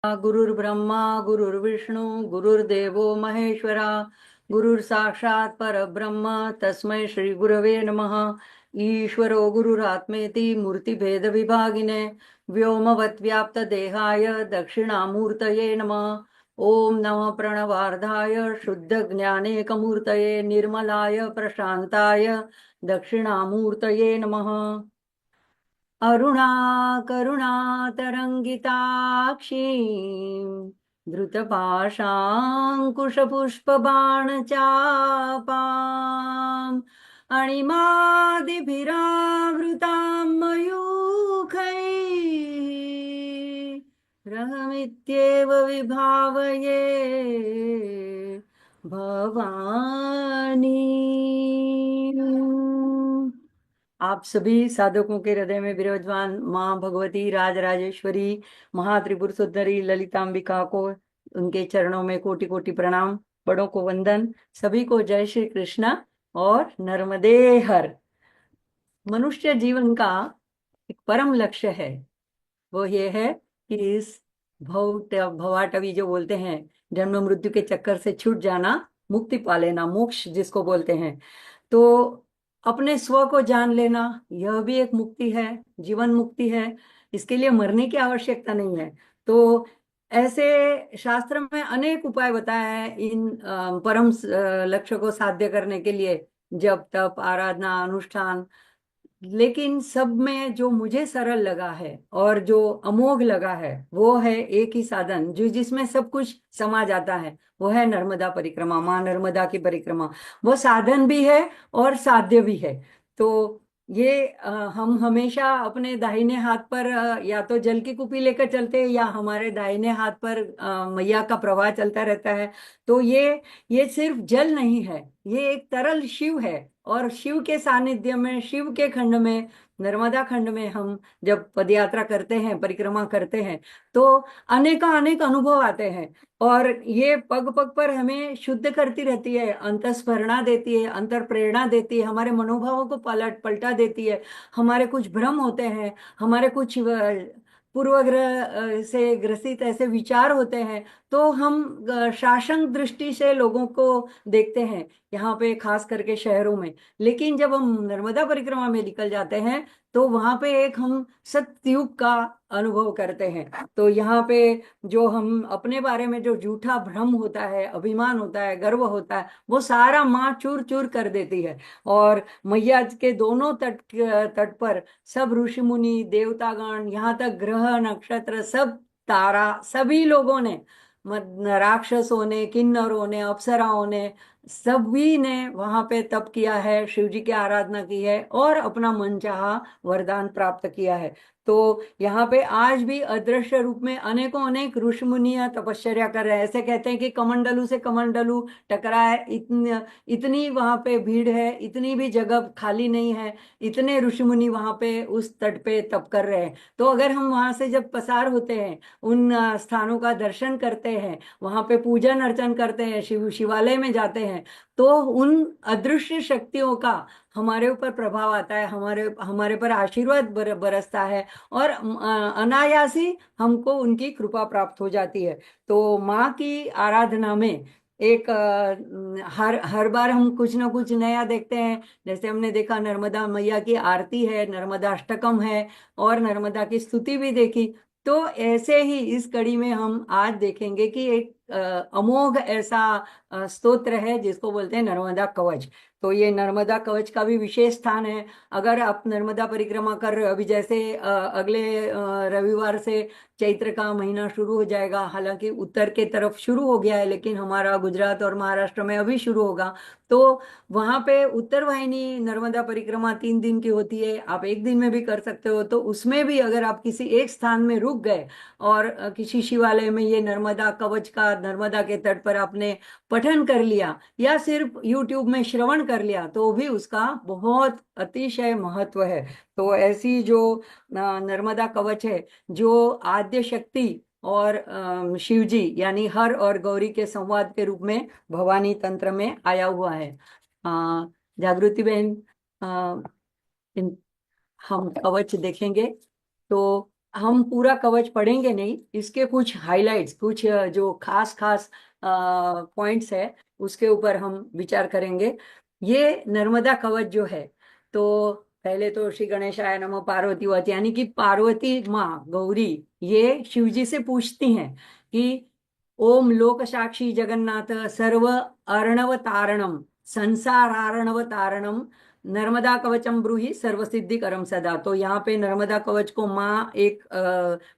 गुरुर्ब्रह्मा गुरुर्विष्णु गुरुर्देवो महेश्वरा गुरुर्साक्षात् परब्रह्म तस्मै श्री गुरवे नमः। ईश्वरो गुरुरात्मेति मूर्तिभेद विभागिने व्योमवद्व्याप्त देहाय दक्षिणामूर्तये नमः। ओम नमः प्रणवार्धाय शुद्ध ज्ञानेकमूर्तये निर्मलाय प्रशांताय दक्षिणामूर्तये नमः। अरुणाकरुणातरङ्गिताक्षीं धृतपाशाङ्कुशपुष्पबाणचापाम् अणिमादिभिरावृतां मयूखैः रहमित्येव विभावये भवानी। आप सभी साधकों के हृदय में विराजमान माँ भगवती राजराजेश्वरी महात्रिपुर सुंदरी ललितांबिका को उनके चरणों में कोटि कोटि प्रणाम, बड़ों को वंदन, सभी को जय श्री कृष्ण और नर्मदे हर। मनुष्य जीवन का एक परम लक्ष्य है, वो ये है कि इस भवाटवी जो बोलते हैं, जन्म मृत्यु के चक्कर से छूट जाना, मुक्ति पा लेना, मोक्ष जिसको बोलते हैं। तो अपने स्व को जान लेना, यह भी एक मुक्ति है, जीवन मुक्ति है। इसके लिए मरने की आवश्यकता नहीं है। तो ऐसे शास्त्र में अनेक उपाय बताए हैं इन परम लक्ष्य को साध्य करने के लिए, जप तप आराधना अनुष्ठान। लेकिन सब में जो मुझे सरल लगा है और जो अमोघ लगा है वो है एक ही साधन जो जिसमें सब कुछ समा जाता है, वो है नर्मदा परिक्रमा, माँ नर्मदा की परिक्रमा। वो साधन भी है और साध्य भी है। तो ये हम हमेशा अपने दाहिने हाथ पर या तो जल की कुपी लेकर चलते हैं या हमारे दाहिने हाथ पर मैया का प्रवाह चलता रहता है। तो ये सिर्फ जल नहीं है, ये एक तरल शिव है। और शिव के सानिध्य में, शिव के खंड में, नर्मदा खंड में हम जब पदयात्रा करते हैं, परिक्रमा करते हैं, तो अनेक अनुभव आते हैं। और ये पग पग पर हमें शुद्ध करती रहती है, अंतस्फरणा देती है, अंतर प्रेरणा देती है, हमारे मनोभावों को पलटा देती है। हमारे कुछ भ्रम होते हैं, हमारे कुछ पूर्वग्रह से ग्रसित ऐसे विचार होते हैं, तो हम शासन दृष्टि से लोगों को देखते हैं, यहाँ पे खास करके शहरों में। लेकिन जब हम नर्मदा परिक्रमा में निकल जाते हैं तो वहां पे एक हम सतयुग का अनुभव करते हैं। तो यहाँ पे जो हम अपने बारे में जो झूठा भ्रम होता है, अभिमान होता है, गर्व होता है, वो सारा माँ चूर चूर कर देती है। और मैया के दोनों तट तट पर सब ऋषि मुनि देवतागण, यहाँ तक ग्रह नक्षत्र सब, तारा, सभी लोगों ने, राक्षसों ने, किन्नरों ने, अप्सराओं ने, सभी ने वहां पे तप किया है, शिव जी की आराधना की है और अपना मनचाहा वरदान प्राप्त किया है। तो यहाँ पे आज भी अदृश्य रूप में अनेकों अनेक ऋषि मुनियां तपश्चर्या कर रहे हैं। ऐसे कहते हैं कि कमंडलू से कमंडलू टकरा है, इतनी वहां पे भीड़ है, इतनी भी जगह खाली नहीं है, इतने ऋषि मुनि वहां पे उस तट पे तप कर रहे हैं। तो अगर हम वहां से जब पसार होते हैं, उन स्थानों का दर्शन करते हैं, वहां पे पूजन अर्चन करते हैं, शिवालय में जाते हैं, तो उन अदृश्य शक्तियों का हमारे ऊपर प्रभाव आता है, हमारे हमारे पर आशीर्वाद बरसता है और अनायास ही हमको उनकी कृपा प्राप्त हो जाती है। तो माँ की आराधना में एक हर हर बार हम कुछ ना कुछ नया देखते हैं। जैसे हमने देखा नर्मदा मैया की आरती है, नर्मदा अष्टकम है और नर्मदा की स्तुति भी देखी। तो ऐसे ही इस कड़ी में हम आज देखेंगे कि एक अमोघ ऐसा स्तोत्र है जिसको बोलते हैं नर्मदा कवच। तो ये नर्मदा कवच का भी विशेष स्थान है। अगर आप नर्मदा परिक्रमा कर रहे हो, अभी जैसे अगले रविवार से चैत्र का महीना शुरू हो जाएगा, हालांकि उत्तर के तरफ शुरू हो गया है लेकिन हमारा गुजरात और महाराष्ट्र में अभी शुरू होगा। तो वहां पे उत्तर वाहिनी नर्मदा परिक्रमा 3 दिन की होती है, आप एक दिन में भी कर सकते हो। तो उसमें भी अगर आप किसी एक स्थान में रुक गए और किसी शिवालय में ये नर्मदा कवच का, नर्मदा के तट पर आपने पठन कर लिया या सिर्फ यूट्यूब में श्रवण कर लिया, तो भी उसका बहुत अतिशय महत्व है। तो ऐसी जो नर्मदा कवच है, जो आद्य शक्ति और शिव जी यानी हर और गौरी के संवाद के रूप में भवानी तंत्र में आया हुआ है। जागृति बहन, हम कवच देखेंगे। तो हम पूरा कवच पढ़ेंगे नहीं, इसके कुछ हाइलाइट्स, कुछ जो खास खास पॉइंट्स है उसके ऊपर हम विचार करेंगे। ये नर्मदा कवच जो है, तो पहले तो श्री गणेशाय नमः पार्वती वत, यानी कि पार्वती माँ गौरी ये शिव जी से पूछती हैं कि ओम लोक साक्षी जगन्नाथ सर्व अर्णव तारणम संसार अर्णव तारणम नर्मदा कवचम ब्रूहि सर्व सिद्धि करम सदा। तो यहाँ पे नर्मदा कवच को माँ एक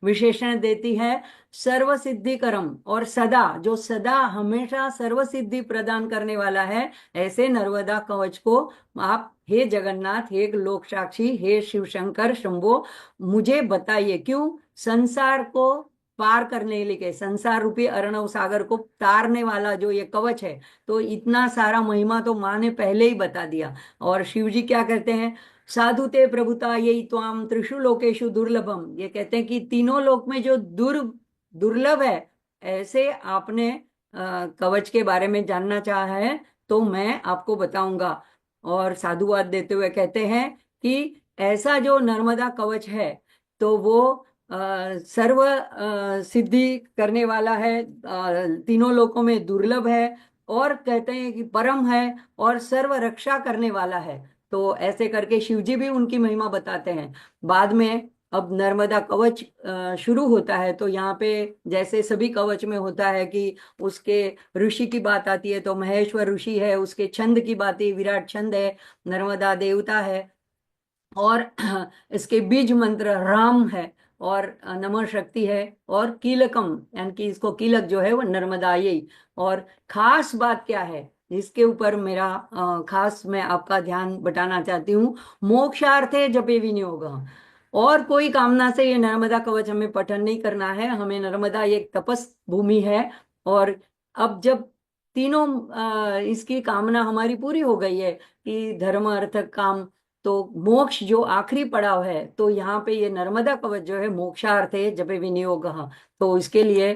विशेषण देती है, सर्व सिद्धि करम, और सदा, जो सदा हमेशा सर्व सिद्धि प्रदान करने वाला है, ऐसे नर्मदा कवच को आप हे जगन्नाथ, हे लोक साक्षी, हे शिव शंकर शंभो, मुझे बताइए क्यों संसार को पार करने लेके, संसार रूपी अर्णव सागर को तारने वाला जो ये कवच है। तो इतना सारा महिमा तो माँ ने पहले ही बता दिया। और शिव जी क्या कहते हैं, साधु ते प्रभुता यही त्वाम त्रिषु लोकेशु दुर्लभम, ये कहते हैं कि तीनों लोक में जो दुर्लभ है, ऐसे आपने कवच के बारे में जानना चाहा है तो मैं आपको बताऊंगा। और साधुवाद देते हुए कहते हैं कि ऐसा जो नर्मदा कवच है, तो वो सर्व सिद्धि करने वाला है, तीनों लोकों में दुर्लभ है, और कहते हैं कि परम है, और सर्व रक्षा करने वाला है। तो ऐसे करके शिवजी भी उनकी महिमा बताते हैं। बाद में अब नर्मदा कवच शुरू होता है, तो यहाँ पे जैसे सभी कवच में होता है कि उसके ऋषि की बात आती है, तो महेश्वर ऋषि है, उसके छंद की बात है, विराट छंद है, नर्मदा देवता है, और इसके बीज मंत्र राम है, और नमः शक्ति है, और कीलकम, यानी कि इसको कीलक जो है वो नर्मदायी। और खास बात क्या है, जिसके ऊपर मेरा खास मैं आपका ध्यान बटाना चाहती हूँ, मोक्षार्थे जपे विनियोग। और कोई कामना से ये नर्मदा कवच हमें पठन नहीं करना है, हमें नर्मदा एक तपस भूमि है। और अब जब तीनों इसकी कामना हमारी पूरी हो गई है कि धर्म अर्थ काम, तो मोक्ष जो आखिरी पड़ाव है, तो यहाँ पे ये नर्मदा कवच जो है मोक्षार्थे जपे विनियोग, तो इसके लिए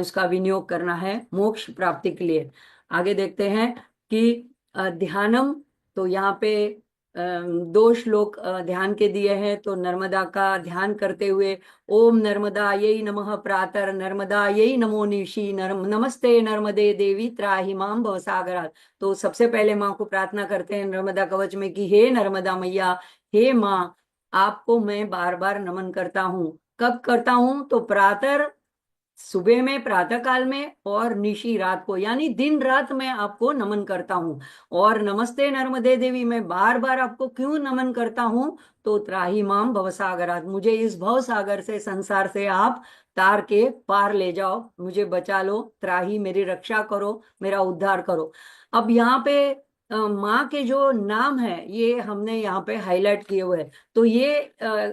इसका विनियोग करना है मोक्ष प्राप्ति के लिए। आगे देखते हैं कि ध्यानम, तो यहाँ पे दो श्लोक ध्यान के दिए हैं। तो नर्मदा का ध्यान करते हुए, ओम नर्मदायै नमः प्रातः नर्मदायै नमो निशि नमस्ते नर्मदे देवी त्राहि माम भवसागरात्। तो सबसे पहले माँ को प्रार्थना करते हैं नर्मदा कवच में कि हे नर्मदा मैया, हे माँ, आपको मैं बार बार नमन करता हूँ। कब करता हूँ, तो प्रातः, सुबह में, प्रातः काल में, और निशी रात को, यानी दिन रात मैं आपको नमन करता हूँ। और नमस्ते नर्मदे देवी मैं बार बार आपको क्यों नमन करता हूँ, तो त्राही माम भवसागरात, मुझे इस भव सागर से, संसार से आप तार के पार ले जाओ, मुझे बचा लो, त्राही मेरी रक्षा करो, मेरा उद्धार करो। अब यहाँ पे माँ के जो नाम है ये हमने यहाँ पे हाईलाइट किए हुए हैं। तो ये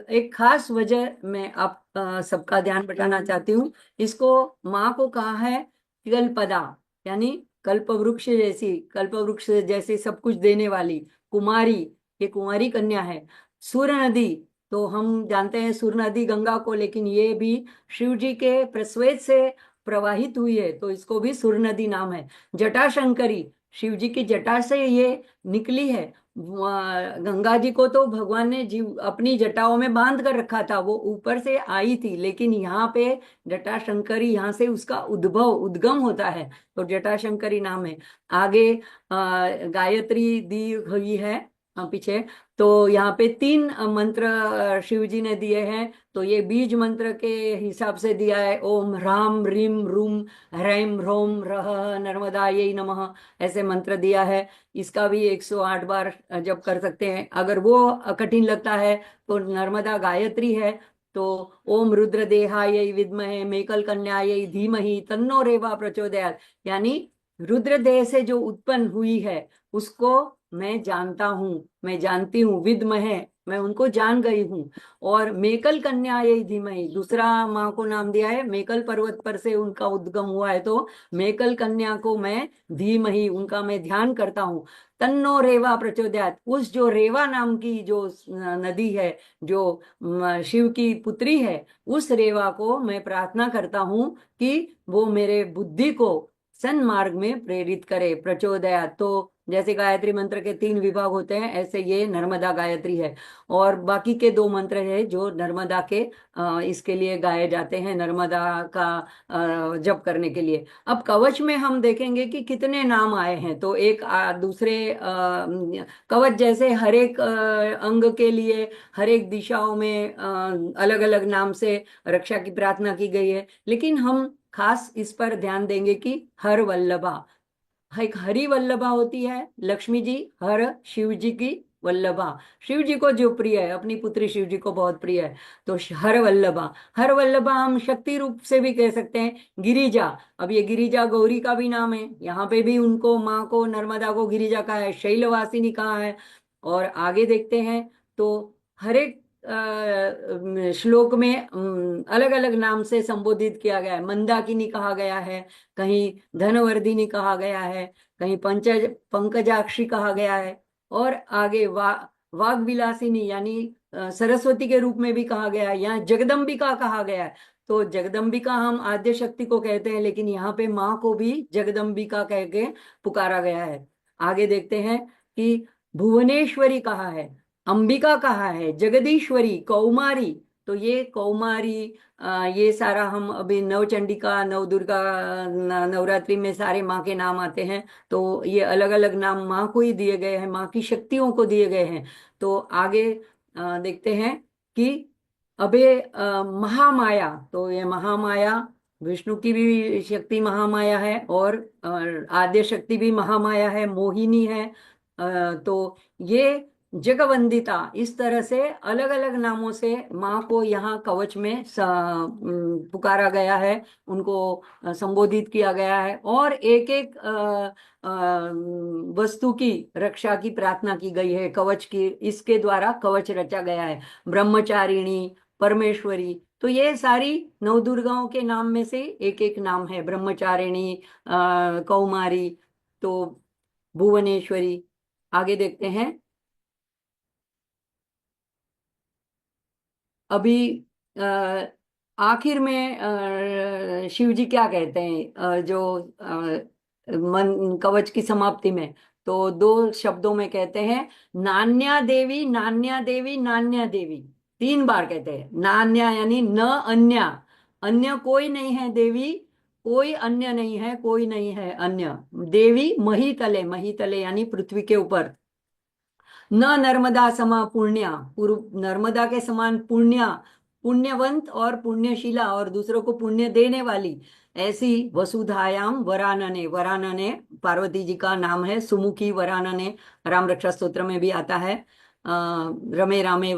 एक खास वजह मैं आप सबका ध्यान बटाना चाहती हूँ। इसको माँ को कहा है कल्पदा, यानी कल्प वृक्ष जैसी, कल्प वृक्ष जैसी सब कुछ देने वाली कुमारी, ये कुमारी कन्या है। सुर नदी, तो हम जानते हैं सुर नदी गंगा को, लेकिन ये भी शिव जी के प्रस्वेद से प्रवाहित हुई है, तो इसको भी सुर नदी नाम है। जटाशंकरी, शिव जी की जटा से ये निकली है। गंगा जी को तो भगवान ने जीव अपनी जटाओं में बांध कर रखा था, वो ऊपर से आई थी, लेकिन यहाँ पे जटाशंकरी, यहाँ से उसका उद्भव, उद्गम होता है, तो जटाशंकरी नाम है। आगे गायत्री दी हुई है पीछे। तो यहाँ पे तीन मंत्र शिव जी ने दिए हैं। तो ये बीज मंत्र के हिसाब से दिया है, ओम ह्राम रीम रूम ह्रैम ह्रोम रह नर्मदायै नमः, ऐसे मंत्र दिया है। इसका भी 108 बार जप कर सकते हैं। अगर वो कठिन लगता है तो नर्मदा गायत्री है, तो ओम रुद्र देहायै विद्महे मेकल कन्यायै धीमहि तन्नो रेवा प्रचोदयात्, यानी रुद्र देह से जो उत्पन्न हुई है उसको मैं जानता हूँ, मैं जानती हूँ, विद्महे, मैं उनको जान गई हूँ। और मेकल कन्या ये धीमहि, दूसरा माँ को नाम दिया है, मेकल पर्वत पर से उनका उद्गम हुआ है, तो मेकल कन्या को मैं धीमहि, उनका मैं ध्यान करता हूँ। तन्नो रेवा प्रचोदयात्, उस जो रेवा नाम की जो नदी है, जो शिव की पुत्री है, उस रेवा को मैं प्रार्थना करता हूँ कि वो मेरे बुद्धि को सन्मार्ग में प्रेरित करे, प्रचोदया। तो जैसे गायत्री मंत्र के 3 विभाग होते हैं, ऐसे ये नर्मदा गायत्री है। और बाकी के 2 मंत्र है जो नर्मदा के इसके लिए गाए जाते हैं, नर्मदा का जप करने के लिए। अब कवच में हम देखेंगे कि कितने नाम आए हैं। तो एक दूसरे कवच जैसे हर एक अंग के लिए हर एक दिशाओं में अलग अलग नाम से रक्षा की प्रार्थना की गई है, लेकिन हम खास इस पर ध्यान देंगे कि हर वल्लभा, एक हरि वल्लभा होती है लक्ष्मी जी, हर शिव जी की वल्लभा, शिव जी को जो प्रिय है, अपनी पुत्री शिव जी को बहुत प्रिय है। तो हर वल्लभा, हर वल्लभा हम शक्ति रूप से भी कह सकते हैं। गिरिजा, अब ये गिरिजा गौरी का भी नाम है, यहाँ पे भी उनको माँ को नर्मदा को गिरिजा कहा है, शैलवासिनी कहा है। और आगे देखते हैं तो हर एक श्लोक में अलग अलग नाम से संबोधित किया गया है। मंदाकिनी कहा गया है, कहीं धनवर्धिनी कहा गया है, कहीं पंकजाक्षी कहा गया है, और आगे वाग विलासिनी यानी सरस्वती के रूप में भी कहा गया है, यहाँ जगदम्बिका कहा गया है। तो जगदम्बिका हम आद्य शक्ति को कहते हैं, लेकिन यहाँ पे माँ को भी जगदम्बिका कह के पुकारा गया है। आगे देखते हैं कि भुवनेश्वरी कहा है, अंबिका कहा है, जगदीश्वरी, कौमारी। तो ये कौमारी ये सारा हम अभी नवचंडिका नवदुर्गा नवरात्रि में सारे माँ के नाम आते हैं। तो ये अलग अलग नाम माँ को ही दिए गए हैं, माँ की शक्तियों को दिए गए हैं। तो आगे देखते हैं कि अबे महामाया, तो ये महामाया विष्णु की भी शक्ति महामाया है, और आद्य शक्ति भी महामाया है, मोहिनी है। तो ये जगवंदिता, इस तरह से अलग अलग नामों से माँ को यहाँ कवच में पुकारा गया है, उनको संबोधित किया गया है, और एक एक वस्तु की रक्षा की प्रार्थना की गई है कवच की, इसके द्वारा कवच रचा गया है। ब्रह्मचारिणी, परमेश्वरी, तो ये सारी नवदुर्गाओं के नाम में से एक एक नाम है। ब्रह्मचारिणी, कौमारी, तो भुवनेश्वरी। आगे देखते हैं अभी आखिर में शिव जी क्या कहते हैं, जो मन कवच की समाप्ति में, तो 2 शब्दों में कहते हैं, नान्या देवी, नान्या देवी, नान्या देवी। 3 बार कहते हैं नान्या, यानी न अन्या, अन्य कोई नहीं है देवी, कोई अन्य नहीं है, कोई नहीं है अन्य। देवी महीतले, महीतले यानी पृथ्वी के ऊपर। न नर्मदा समा पुण्या, पूर्व नर्मदा के समान पुण्या, पुण्यवंत और पुण्यशीला, और दूसरों को पुण्य देने वाली ऐसी वसुधायाम वरानने, वरानने पार्वती जी का नाम है, सुमुखी वरानने राम रक्षा स्तोत्र में भी आता है। रमे रामे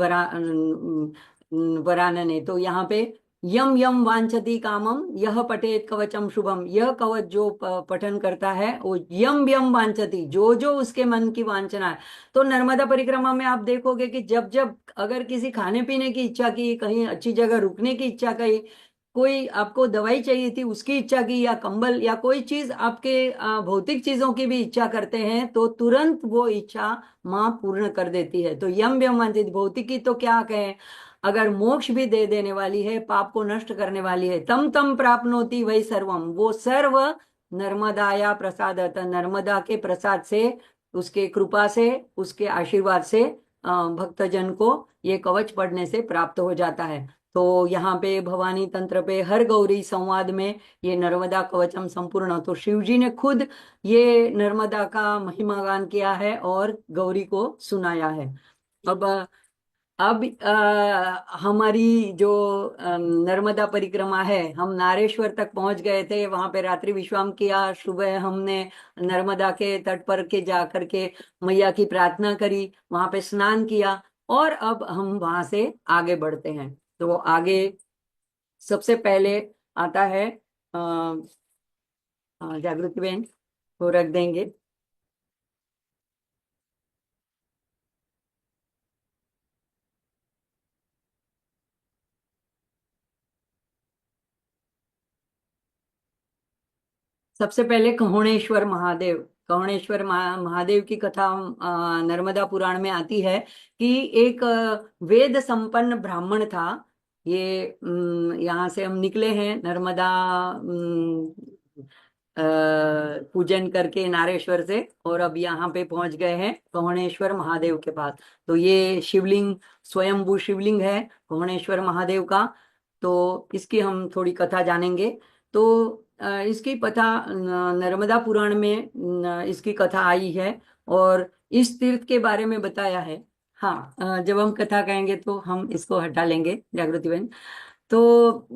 वरानने, तो यहाँ पे यम यम वांछति कामम यह पठेत कवचम शुभम, यह कवच जो पठन करता है वो यम यम वांछति, जो जो उसके मन की वांछना है। तो नर्मदा परिक्रमा में आप देखोगे कि जब जब अगर किसी खाने पीने की इच्छा की, कहीं अच्छी जगह रुकने की इच्छा की, कोई आपको दवाई चाहिए थी उसकी इच्छा की, या कंबल या कोई चीज आपके भौतिक चीजों की भी इच्छा करते हैं, तो तुरंत वो इच्छा माँ पूर्ण कर देती है। तो यम यम वांछित, भौतिकी तो क्या कहें, अगर मोक्ष भी दे देने वाली है, पाप को नष्ट करने वाली है, तम तम प्राप्नोति वही सर्वम, वो सर्व नर्मदाया प्रसादत, नर्मदा के प्रसाद से, उसके कृपा से, उसके आशीर्वाद से भक्तजन को ये कवच पढ़ने से प्राप्त हो जाता है। तो यहाँ पे भवानी तंत्र पे हर गौरी संवाद में ये नर्मदा कवचम संपूर्ण, तो शिव जी ने खुद ये नर्मदा का महिमा गान किया है और गौरी को सुनाया है। अब हमारी जो नर्मदा परिक्रमा है, हम नारेश्वर तक पहुंच गए थे, वहां पे रात्रि विश्राम किया, सुबह हमने नर्मदा के तट पर के जा करके मैया की प्रार्थना करी, वहां पे स्नान किया, और अब हम वहां से आगे बढ़ते हैं। तो आगे सबसे पहले आता है जागृति बहन को रख देंगे। सबसे पहले कहोणेश्वर महादेव, कहोणेश्वर महादेव की कथा नर्मदा पुराण में आती है कि एक वेद संपन्न ब्राह्मण था। ये यहाँ से हम निकले हैं नर्मदा पूजन करके नारेश्वर से, और अब यहाँ पे पहुंच गए हैं कोहणेश्वर महादेव के पास। तो ये शिवलिंग स्वयंभू शिवलिंग है कोहणेश्वर महादेव का। तो इसकी हम थोड़ी कथा जानेंगे। तो इसकी कथा नर्मदा पुराण में इसकी कथा आई है, और इस तीर्थ के बारे में बताया है। हाँ, जब हम कथा कहेंगे तो हम इसको हटा लेंगे जागृति बहन। तो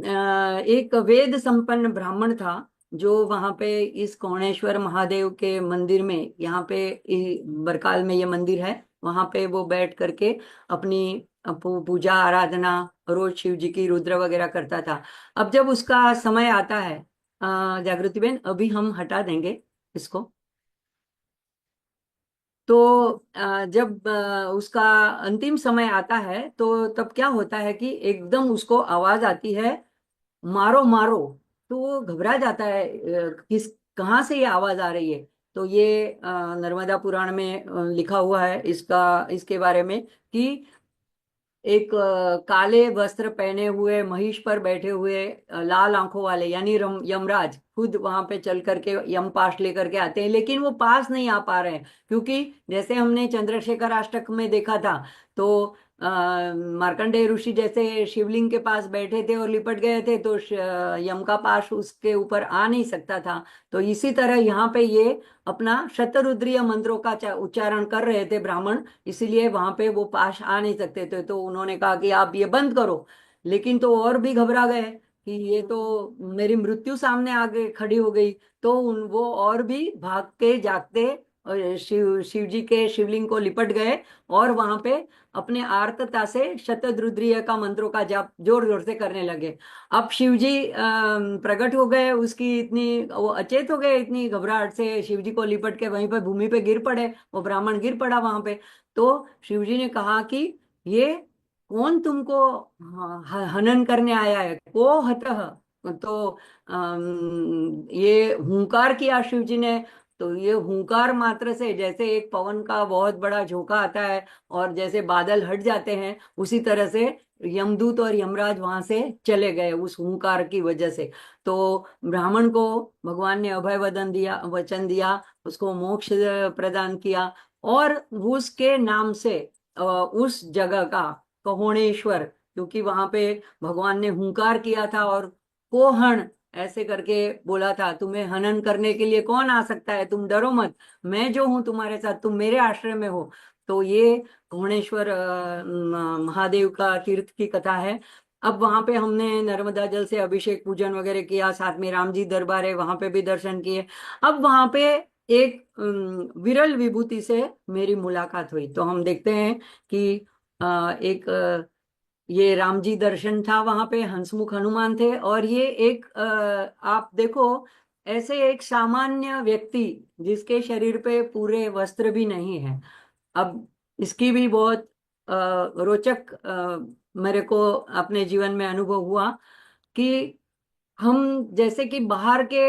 एक वेद संपन्न ब्राह्मण था, जो वहां पे इस कोणेश्वर महादेव के मंदिर में, यहाँ पे बरकाल में ये मंदिर है, वहां पे वो बैठ करके अपनी पूजा आराधना रोज शिव जी की रुद्र वगैरह करता था। अब जब उसका समय आता है, जागृति बेन अभी हम हटा देंगे इसको। तो जब उसका अंतिम समय आता है, तो तब क्या होता है कि एकदम उसको आवाज आती है, मारो मारो। तो वो घबरा जाता है, किस कहाँ से ये आवाज आ रही है। तो ये नर्मदा पुराण में लिखा हुआ है इसका, इसके बारे में कि एक काले वस्त्र पहने हुए महिष पर बैठे हुए लाल आंखों वाले यानी यमराज खुद वहां पे चल करके यम पाश लेकर के आते हैं, लेकिन वो पास नहीं आ पा रहे हैं, क्योंकि जैसे हमने चंद्रशेखर अष्टक में देखा था, तो मार्कंडेय ऋषि जैसे शिवलिंग के पास बैठे थे और लिपट गए थे, तो यम का पाश उसके ऊपर आ नहीं सकता था। तो इसी तरह यहाँ पे ये अपना शतरुद्रीय मंत्रों का उच्चारण कर रहे थे ब्राह्मण, इसीलिए वहां पे वो पाश आ नहीं सकते थे। तो उन्होंने कहा कि आप ये बंद करो। लेकिन तो और भी घबरा गए कि ये तो मेरी मृत्यु सामने आगे खड़ी हो गई। तो वो और भी भागते जागते शिव जी के शिवलिंग को लिपट गए, और वहां पे अपने आर्तता से शतरुद्रीय का मंत्रों का जाप जोर जोर से करने लगे। अब शिव जी प्रकट हो गए, उसकी इतनी वो अचेत हो गए, इतनी घबराहट से शिव जी को लिपट के वहीं पे भूमि पे गिर पड़े, वो ब्राह्मण गिर पड़ा वहां पे। तो शिव जी ने कहा कि ये कौन तुमको हनन करने आया है, को हतः। तो ये हुंकार किया शिव जी ने। तो ये हुंकार मात्र से, जैसे एक पवन का बहुत बड़ा झोंका आता है और जैसे बादल हट जाते हैं, उसी तरह से यमदूत और यमराज वहां से चले गए उस हुंकार की वजह से। तो ब्राह्मण को भगवान ने अभय वचन दिया, उसको मोक्ष प्रदान किया, और उसके नाम से उस जगह का कहोणेश्वर, क्योंकि वहां पे भगवान ने हुंकार किया था और कोहण ऐसे करके बोला था, तुम्हें हनन करने के लिए कौन आ सकता है, तुम डरो मत, मैं जो हूं तुम्हारे साथ, तुम मेरे आश्रय में हो। तो ये भुवनेश्वर महादेव का तीर्थ की कथा है। अब वहां पे हमने नर्मदा जल से अभिषेक पूजन वगैरह किया, साथ में राम जी दरबार है, वहां पे भी दर्शन किए। अब वहां पे एक विरल विभूति से मेरी मुलाकात हुई। तो हम देखते हैं कि एक ये राम जी दर्शन था, वहां पे हंसमुख हनुमान थे, और ये एक आप देखो, ऐसे एक सामान्य व्यक्ति जिसके शरीर पे पूरे वस्त्र भी नहीं है। अब इसकी भी बहुत रोचक मेरे को अपने जीवन में अनुभव हुआ कि हम जैसे कि बाहर के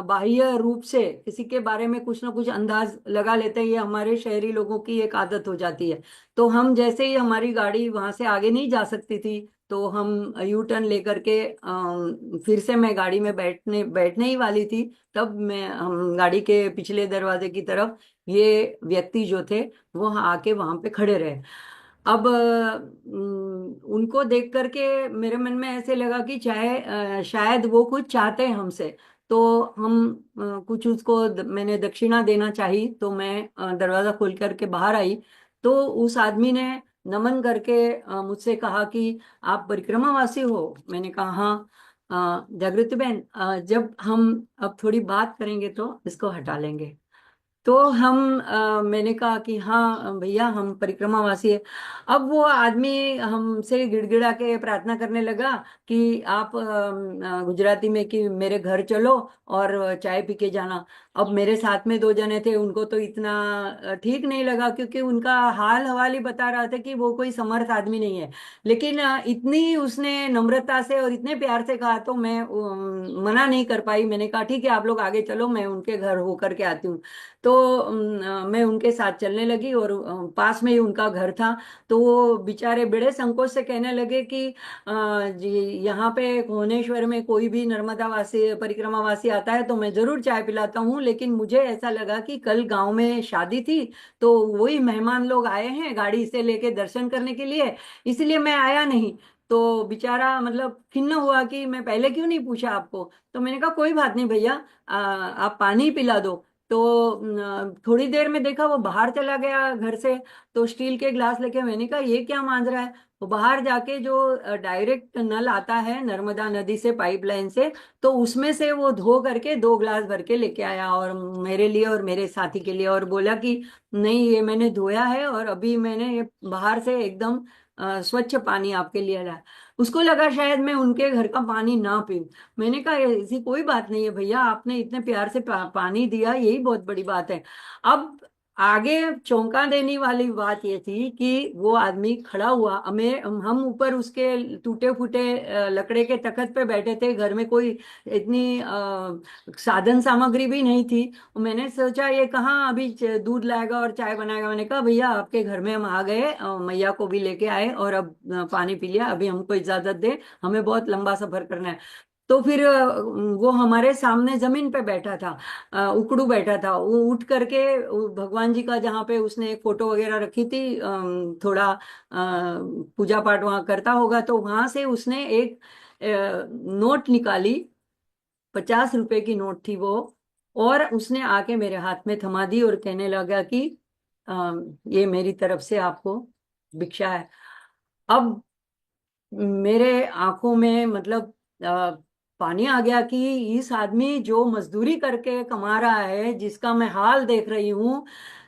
बाह्य रूप से किसी के बारे में कुछ ना कुछ अंदाज लगा लेते हैं, ये हमारे शहरी लोगों की एक आदत हो जाती है। तो हम जैसे ही हमारी गाड़ी वहां से आगे नहीं जा सकती थी, तो हम यू टर्न लेकर के फिर से मैं गाड़ी में बैठने बैठने ही वाली थी, तब मैं हम गाड़ी के पिछले दरवाजे की तरफ ये व्यक्ति जो थे वो आके वहां पे खड़े रहे। अब उनको देख करके मेरे मन में ऐसे लगा कि चाहे शायद वो कुछ चाहते हैं हमसे। तो हम कुछ उसको मैंने दक्षिणा देना चाही, तो मैं दरवाजा खोल करके बाहर आई। तो उस आदमी ने नमन करके मुझसे कहा कि आप परिक्रमावासी हो। मैंने कहा हाँ। जागृति बहन, जब हम अब थोड़ी बात करेंगे तो इसको हटा लेंगे। तो हम मैंने कहा कि हाँ भैया, हम परिक्रमावासी है। अब वो आदमी हमसे गिड़गिड़ा के प्रार्थना करने लगा कि आप गुजराती में कि मेरे घर चलो और चाय पी के जाना। अब मेरे साथ में दो जने थे, उनको तो इतना ठीक नहीं लगा, क्योंकि उनका हाल हवाल ही बता रहा था कि वो कोई समर्थ आदमी नहीं है। लेकिन इतनी उसने नम्रता से और इतने प्यार से कहा, तो मैं मना नहीं कर पाई। मैंने कहा ठीक है, आप लोग आगे चलो, मैं उनके घर होकर के आती हूँ। तो मैं उनके साथ चलने लगी, और पास में ही उनका घर था। तो वो बेचारे बड़े संकोच से कहने लगे कि जी, यहाँ पे भुवनेश्वर में कोई भी नर्मदा वासी परिक्रमा वासी आता है तो मैं जरूर चाय पिलाता हूँ, लेकिन मुझे ऐसा लगा कि कल गांव में शादी थी, तो वही मेहमान लोग आए हैं गाड़ी से लेके दर्शन करने के लिए, इसलिए मैं आया नहीं। तो बेचारा मतलब खिन्न हुआ कि मैं पहले क्यों नहीं पूछा आपको। तो मैंने कहा कोई बात नहीं भैया, आप पानी पिला दो। तो थोड़ी देर में देखा वो बाहर चला गया घर से। तो स्टील के ग्लास लेके, मैंने कहा ये क्या मांग रहा है। वो बाहर जाके जो डायरेक्ट नल आता है नर्मदा नदी से पाइपलाइन से, तो उसमें से वो धो करके 2 ग्लास भर के लेके आया, और मेरे लिए और मेरे साथी के लिए, और बोला कि नहीं, ये मैंने धोया है और अभी मैंने ये बाहर से एकदम स्वच्छ पानी आपके लिए लाया। उसको लगा शायद मैं उनके घर का पानी ना पीऊं। मैंने कहा ऐसी कोई बात नहीं है भैया, आपने इतने प्यार से पानी दिया, यही बहुत बड़ी बात है। अब आगे चौंका देने वाली बात ये थी कि वो आदमी खड़ा हुआ, हमें हम ऊपर उसके टूटे फूटे लकड़े के तख्त पे बैठे थे, घर में कोई इतनी साधन सामग्री भी नहीं थी। मैंने सोचा ये कहाँ अभी दूध लाएगा और चाय बनाएगा। मैंने कहा भैया आपके घर में हम आ गए, मैया को भी लेके आए, और अब पानी पी लिया, अभी हमको इजाजत दे, हमें बहुत लंबा सफर करना है। तो फिर वो हमारे सामने जमीन पे बैठा था, उकड़ू बैठा था। वो उठ करके भगवान जी का जहाँ पे उसने एक फोटो वगैरह रखी थी, थोड़ा पूजा पाठ वहाँ करता होगा, तो वहां से उसने एक नोट निकाली, 50 रुपए की नोट थी वो। और उसने आके मेरे हाथ में थमा दी और कहने लगा कि ये मेरी तरफ से आपको भिक्षा है। अब मेरे आंखों में मतलब पानी आ गया कि इस आदमी जो मजदूरी करके कमा रहा है, जिसका मैं हाल देख रही हूँ,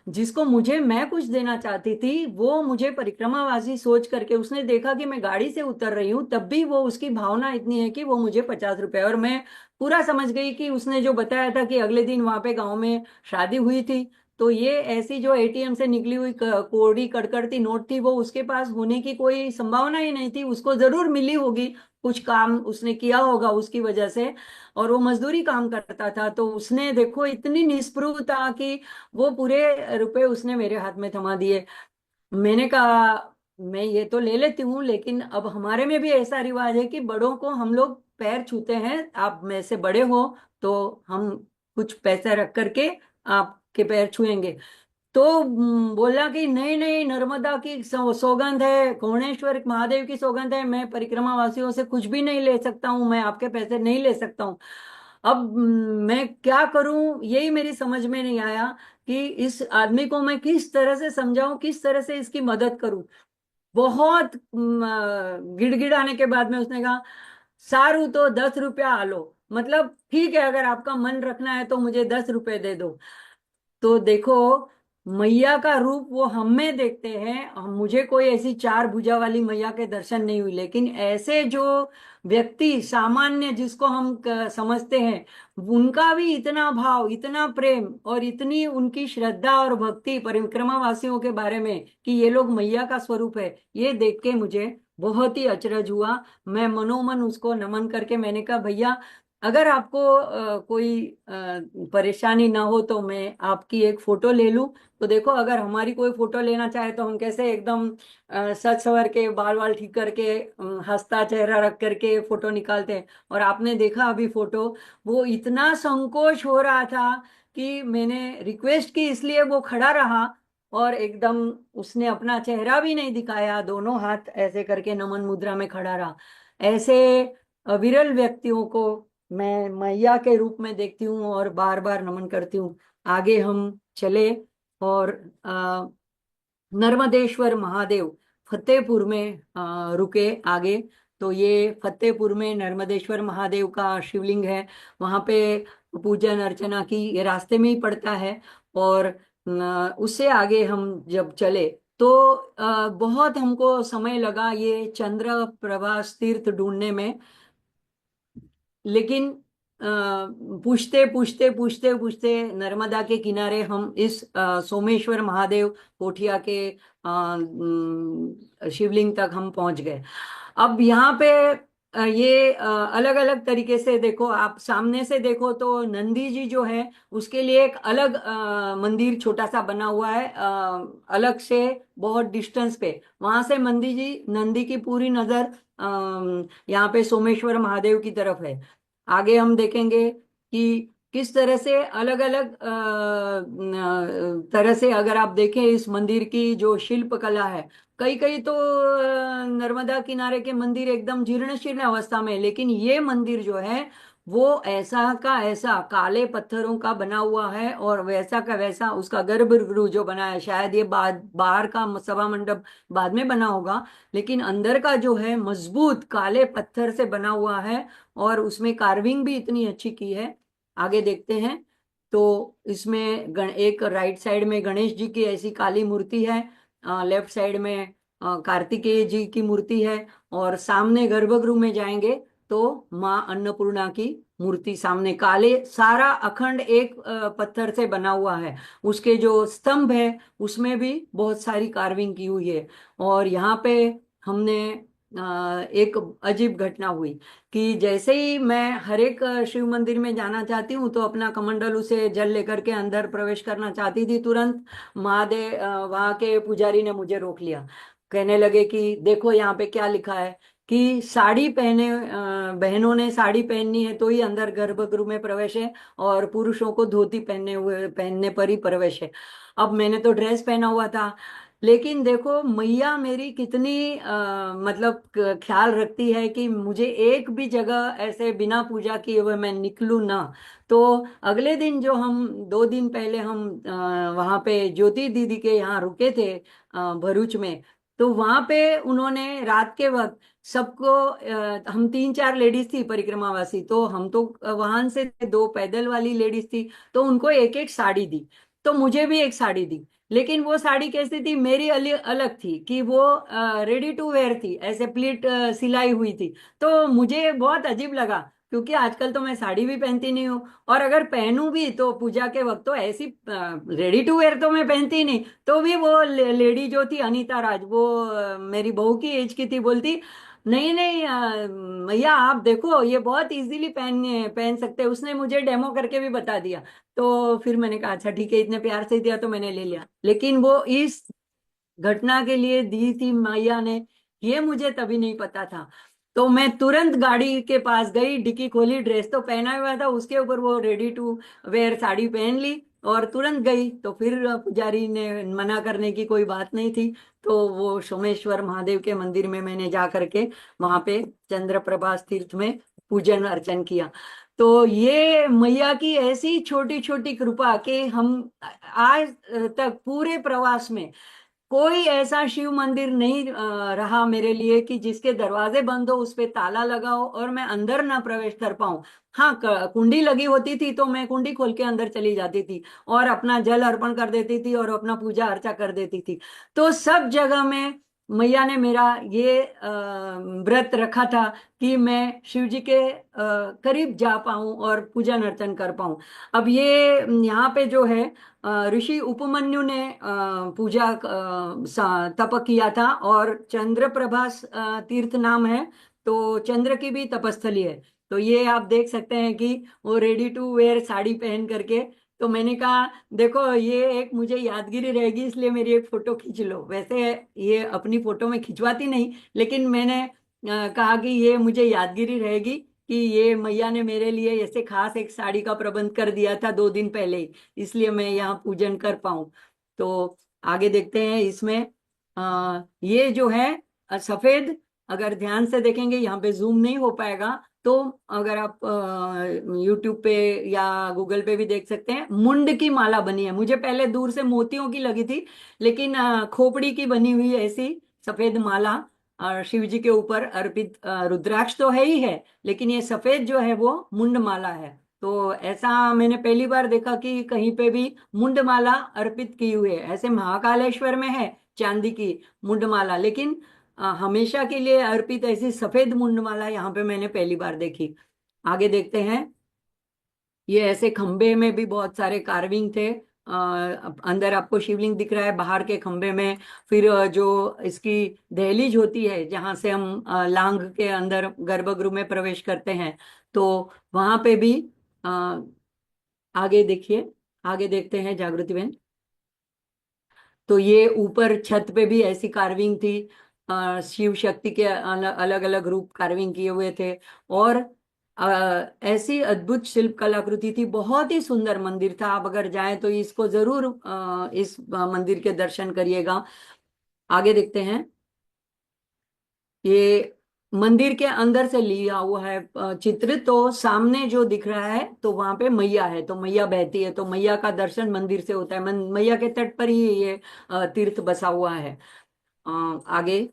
जिसको मुझे मैं कुछ देना चाहती थी, वो मुझे परिक्रमावासी सोच करके, उसने देखा कि मैं गाड़ी से उतर रही हूँ, तब भी वो उसकी भावना इतनी है कि वो मुझे 50 रुपए। और मैं पूरा समझ गई कि उसने जो बताया था कि अगले दिन वहां पे गांव में शादी हुई थी, तो ये ऐसी जो एटीएम से निकली हुई कोड़ी कड़कड़ती नोट थी, वो उसके पास होने की कोई संभावना ही नहीं थी। उसको जरूर मिली होगी, कुछ काम उसने किया होगा उसकी वजह से, और वो मजदूरी काम करता था। तो उसने देखो इतनी निस्पृहता कि वो पूरे रुपए उसने मेरे हाथ में थमा दिए। मैंने कहा मैं ये तो ले लेती हूँ, लेकिन अब हमारे में भी ऐसा रिवाज है कि बड़ों को हम लोग पैर छूते हैं, आप में से बड़े हो तो हम कुछ पैसे रख करके आपके पैर छुएंगे। तो बोला कि नहीं नहीं, नर्मदा की सौगंध है, घृणेश्वर महादेव की सौगंध है, मैं परिक्रमा वासियों से कुछ भी नहीं ले सकता हूँ, मैं आपके पैसे नहीं ले सकता हूँ। अब मैं क्या करूं, यही मेरी समझ में नहीं आया कि इस आदमी को मैं किस तरह से समझाऊं, किस तरह से इसकी मदद करूं। बहुत गिड़गिड़ाने के बाद में उसने कहा सारू तो 10 रुपया आलो, मतलब ठीक है, अगर आपका मन रखना है तो मुझे 10 रुपए दे दो। तो देखो, मैया का रूप वो हम में देखते हैं, मुझे कोई ऐसी 4 भुजा वाली मैया के दर्शन नहीं हुई, लेकिन ऐसे जो व्यक्ति सामान्य जिसको हम समझते हैं, उनका भी इतना भाव, इतना प्रेम और इतनी उनकी श्रद्धा और भक्ति परिक्रमा वासियों के बारे में कि ये लोग मैया का स्वरूप है, ये देख के मुझे बहुत ही अचरज हुआ। मैं मनोमन उसको नमन करके मैंने कहा भैया, अगर आपको कोई परेशानी ना हो तो मैं आपकी एक फोटो ले लूं। तो देखो, अगर हमारी कोई फोटो लेना चाहे तो हम कैसे एकदम सच सवर के, बाल वाल ठीक करके, हंसता चेहरा रख करके फोटो निकालते हैं। और आपने देखा अभी फोटो, वो इतना संकोच हो रहा था कि मैंने रिक्वेस्ट की, इसलिए वो खड़ा रहा, और एकदम उसने अपना चेहरा भी नहीं दिखाया, दोनों हाथ ऐसे करके नमन मुद्रा में खड़ा रहा। ऐसे विरल व्यक्तियों को मैं मैया के रूप में देखती हूँ और बार बार नमन करती हूँ। आगे हम चले, और अ, नर्मदेश्वर महादेव फतेहपुर में रुके आगे। तो ये फतेहपुर में नर्मदेश्वर महादेव का शिवलिंग है, वहां पे पूजन अर्चना की, ये रास्ते में ही पड़ता है। और उससे आगे हम जब चले तो बहुत हमको समय लगा ये चंद्र प्रभास तीर्थ ढूंढने में। लेकिन पूछते पूछते पूछते पूछते नर्मदा के किनारे हम इस सोमेश्वर महादेव कोठिया के शिवलिंग तक हम पहुंच गए। अब यहाँ पे ये अलग अलग तरीके से देखो, आप सामने से देखो तो नंदी जी जो है उसके लिए एक अलग मंदिर छोटा सा बना हुआ है, अलग से बहुत डिस्टेंस पे। वहां से नंदी की पूरी नजर यहाँ पे सोमेश्वर महादेव की तरफ है। आगे हम देखेंगे कि किस तरह से अलग अलग तरह से अगर आप देखें इस मंदिर की जो शिल्प कला है, कई कई तो नर्मदा किनारे के मंदिर एकदम जीर्ण शीर्ण अवस्था में है, लेकिन ये मंदिर जो है वो ऐसा का ऐसा काले पत्थरों का बना हुआ है, और वैसा का वैसा उसका गर्भगृह जो बना है, शायद ये बाहर का सभा मंडप बाद में बना होगा, लेकिन अंदर का जो है मजबूत काले पत्थर से बना हुआ है, और उसमें कार्विंग भी इतनी अच्छी की है। आगे देखते हैं तो इसमें एक राइट साइड में गणेश जी की ऐसी काली मूर्ति है, लेफ्ट साइड में कार्तिकेय जी की मूर्ति है, और सामने गर्भगृह में जाएंगे तो माँ अन्नपूर्णा की मूर्ति सामने काले सारा अखंड एक पत्थर से बना हुआ है। उसके जो स्तंभ है उसमें भी बहुत सारी कार्विंग की हुई है। और यहाँ पे हमने एक अजीब घटना हुई कि जैसे ही मैं हर एक शिव मंदिर में जाना चाहती हूँ तो अपना कमंडलू से जल लेकर के अंदर प्रवेश करना चाहती थी, तुरंत वहाँ के पुजारी ने मुझे रोक लिया। कहने लगे कि देखो यहाँ पे क्या लिखा है कि साड़ी पहने बहनों ने साड़ी पहननी है तो ही अंदर गर्भगृह में प्रवेश है, और पुरुषों को धोती पहनने पर ही प्रवेश है। अब मैंने तो ड्रेस पहना हुआ था, लेकिन देखो मैया मेरी कितनी मतलब ख्याल रखती है कि मुझे एक भी जगह ऐसे बिना पूजा किए हुए मैं निकलूं ना। तो अगले दिन जो हम 2 दिन पहले हम वहाँ पे ज्योति दीदी के यहाँ रुके थे भरूच में, तो वहां पे उन्होंने रात के वक्त सबको हम 3-4 लेडीज थी परिक्रमावासी, तो हम तो वाहन से थे, 2 पैदल वाली लेडीज थी, तो उनको एक एक साड़ी दी। तो मुझे भी एक साड़ी दी, लेकिन वो साड़ी कैसी थी, मेरी अलग अलग थी कि वो रेडी टू वेयर थी, ऐसे प्लीट सिलाई हुई थी। तो मुझे बहुत अजीब लगा, क्योंकि आजकल तो मैं साड़ी भी पहनती नहीं हूँ, और अगर पहनूं भी तो पूजा के वक्त तो ऐसी रेडी टू वेयर तो मैं पहनती नहीं। तो भी वो लेडी जो थी अनीता राज, वो मेरी बहू की एज की थी, बोलती नहीं नहीं भैया आप देखो ये बहुत इजीली पहन सकते हैं। उसने मुझे डेमो करके भी बता दिया। तो फिर मैंने कहा अच्छा ठीक है, इतने प्यार से दिया तो मैंने ले लिया, लेकिन वो इस घटना के लिए दी थी मैया ने, ये मुझे तभी नहीं पता था। तो मैं तुरंत गाड़ी के पास गई, डिक्की खोली, ड्रेस तो पहना हुआ था, उसके ऊपर वो रेडी टू वेयर साड़ी पहन ली और तुरंत गई। तो फिर पुजारी ने मना करने की कोई बात नहीं थी। तो वो सोमेश्वर महादेव के मंदिर में मैंने जा करके वहां पे चंद्रप्रभास तीर्थ में पूजन अर्चन किया। तो ये मैया की ऐसी छोटी छोटी कृपा कि हम आज तक पूरे प्रवास में कोई ऐसा शिव मंदिर नहीं रहा मेरे लिए कि जिसके दरवाजे बंद हो, उस पे ताला लगा हो और मैं अंदर ना प्रवेश कर पाऊं। हाँ, कुंडी लगी होती थी तो मैं कुंडी खोल के अंदर चली जाती थी और अपना जल अर्पण कर देती थी और अपना पूजा अर्चा कर देती थी। तो सब जगह में मैया ने मेरा ये व्रत रखा था कि मैं शिव जी के करीब जा पाऊं और पूजन अर्चन कर पाऊं। अब ये यहाँ पे जो है ऋषि उपमन्यु ने पूजा तप किया था, और चंद्रप्रभास तीर्थ नाम है, तो चंद्र की भी तपस्थली है। तो ये आप देख सकते हैं कि वो रेडी टू वेयर साड़ी पहन करके। तो मैंने कहा देखो ये एक मुझे यादगिरी रहेगी, इसलिए मेरी एक फोटो खींच लो। वैसे ये अपनी फोटो में खिंचवाती नहीं, लेकिन मैंने कहा कि ये मुझे यादगिरी रहेगी कि ये मैया ने मेरे लिए ऐसे खास एक साड़ी का प्रबंध कर दिया था 2 दिन पहले ही, इसलिए मैं यहाँ पूजन कर पाऊं। तो आगे देखते हैं इसमें ये जो है सफेद, अगर ध्यान से देखेंगे यहाँ पे जूम नहीं हो पाएगा, तो अगर आप यूट्यूब पे या गूगल पे भी देख सकते हैं, मुंड की माला बनी है। मुझे पहले दूर से मोतियों की लगी थी, लेकिन खोपड़ी की बनी हुई ऐसी सफेद माला शिव जी के ऊपर अर्पित, रुद्राक्ष तो है ही है, लेकिन ये सफेद जो है वो मुंड माला है। तो ऐसा मैंने पहली बार देखा कि कहीं पे भी मुंड माला अर्पित की हुई है। ऐसे महाकालेश्वर में है चांदी की मुंड माला, लेकिन हमेशा के लिए अर्पित ऐसी सफेद मुंड माला यहाँ पे मैंने पहली बार देखी। आगे देखते हैं। ये ऐसे खंबे में भी बहुत सारे कार्विंग थे। अंदर आपको शिवलिंग दिख रहा है, बाहर के खंबे में फिर जो इसकी दहलीज होती है जहां से हम लांग के अंदर गर्भगृह में प्रवेश करते हैं, तो वहां पे भी अ, आगे देखिए, आगे देखते हैं जागृति बहन। तो ये ऊपर छत पे भी ऐसी कार्विंग थी, शिव शक्ति के अलग अलग रूप कार्विंग किए हुए थे। और ऐसी अद्भुत शिल्प कलाकृति थी, बहुत ही सुंदर मंदिर था। आप अगर जाएं तो इसको जरूर इस मंदिर के दर्शन करिएगा। आगे देखते हैं। ये मंदिर के अंदर से लिया हुआ है चित्र। तो सामने जो दिख रहा है तो वहां पे मैया है, तो मैया बहती है, तो मैया का दर्शन मंदिर से होता है। मैया के तट पर ही ये तीर्थ बसा हुआ है। आगे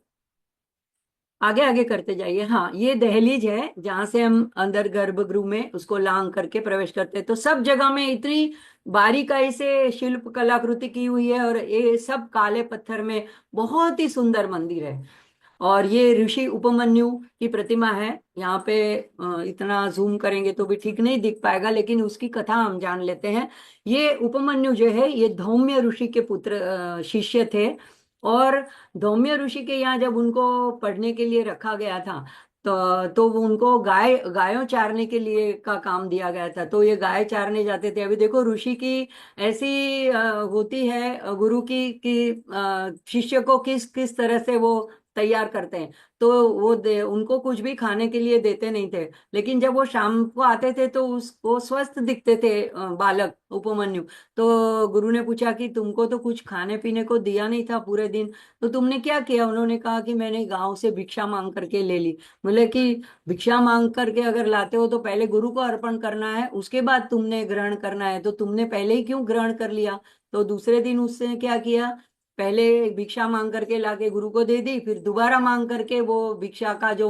आगे आगे करते जाइए। हाँ, ये दहलीज है जहां से हम अंदर गर्भगृह में उसको लांग करके प्रवेश करते हैं। तो सब जगह में इतनी बारीकाई से शिल्प कलाकृति की हुई है, और ये सब काले पत्थर में बहुत ही सुंदर मंदिर है। और ये ऋषि उपमन्यु की प्रतिमा है यहाँ पे। इतना जूम करेंगे तो भी ठीक नहीं दिख पाएगा, लेकिन उसकी कथा हम जान लेते हैं। ये उपमन्यु जो है ये धौम्य ऋषि के पुत्र शिष्य थे। और धौम्य ऋषि के यहाँ जब उनको पढ़ने के लिए रखा गया था, तो वो उनको गायों चारने के लिए का काम दिया गया था। तो ये गाय चारने जाते थे। अभी देखो ऋषि की ऐसी होती है गुरु की कि शिष्य को किस किस तरह से वो तैयार करते हैं। तो उनको कुछ भी खाने के लिए देते नहीं थे, लेकिन जब वो शाम को आते थे तो उसको स्वस्थ दिखते थे बालक उपमन्यु। तो गुरु ने पूछा कि तुमको तो कुछ खाने पीने को दिया नहीं था पूरे दिन, तो तुमने क्या किया? उन्होंने कहा कि मैंने गांव से भिक्षा मांग करके ले ली। बोले कि भिक्षा मांग करके अगर लाते हो तो पहले गुरु को अर्पण करना है, उसके बाद तुमने ग्रहण करना है, तो तुमने पहले ही क्यों ग्रहण कर लिया? तो दूसरे दिन उसने क्या किया, पहले भिक्षा मांग करके लाके गुरु को दे दी, फिर दोबारा मांग करके वो भिक्षा का जो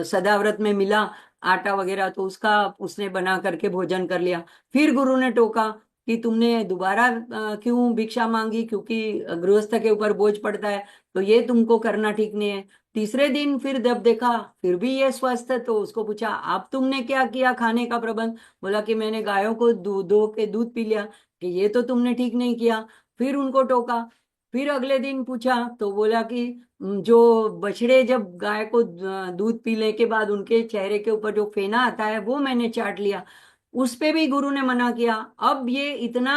सदाव्रत में मिला आटा वगैरह, तो उसका उसने बना करके भोजन कर लिया। फिर गुरु ने टोका कि तुमने दोबारा क्यों भिक्षा मांगी, क्योंकि गृहस्थ के ऊपर बोझ पड़ता है, तो ये तुमको करना ठीक नहीं है। तीसरे दिन फिर जब देखा फिर भी ये स्वस्थ है, तो उसको पूछा अब तुमने क्या किया खाने का प्रबंध? बोला कि मैंने गायों को दो के दूध पी लिया। कि ये तो तुमने ठीक नहीं किया। फिर उनको टोका। फिर अगले दिन पूछा तो बोला कि जो बछड़े जब गाय को दूध पीने के बाद उनके चेहरे के ऊपर जो फेना आता है वो मैंने चाट लिया। उस पे भी गुरु ने मना किया। अब ये इतना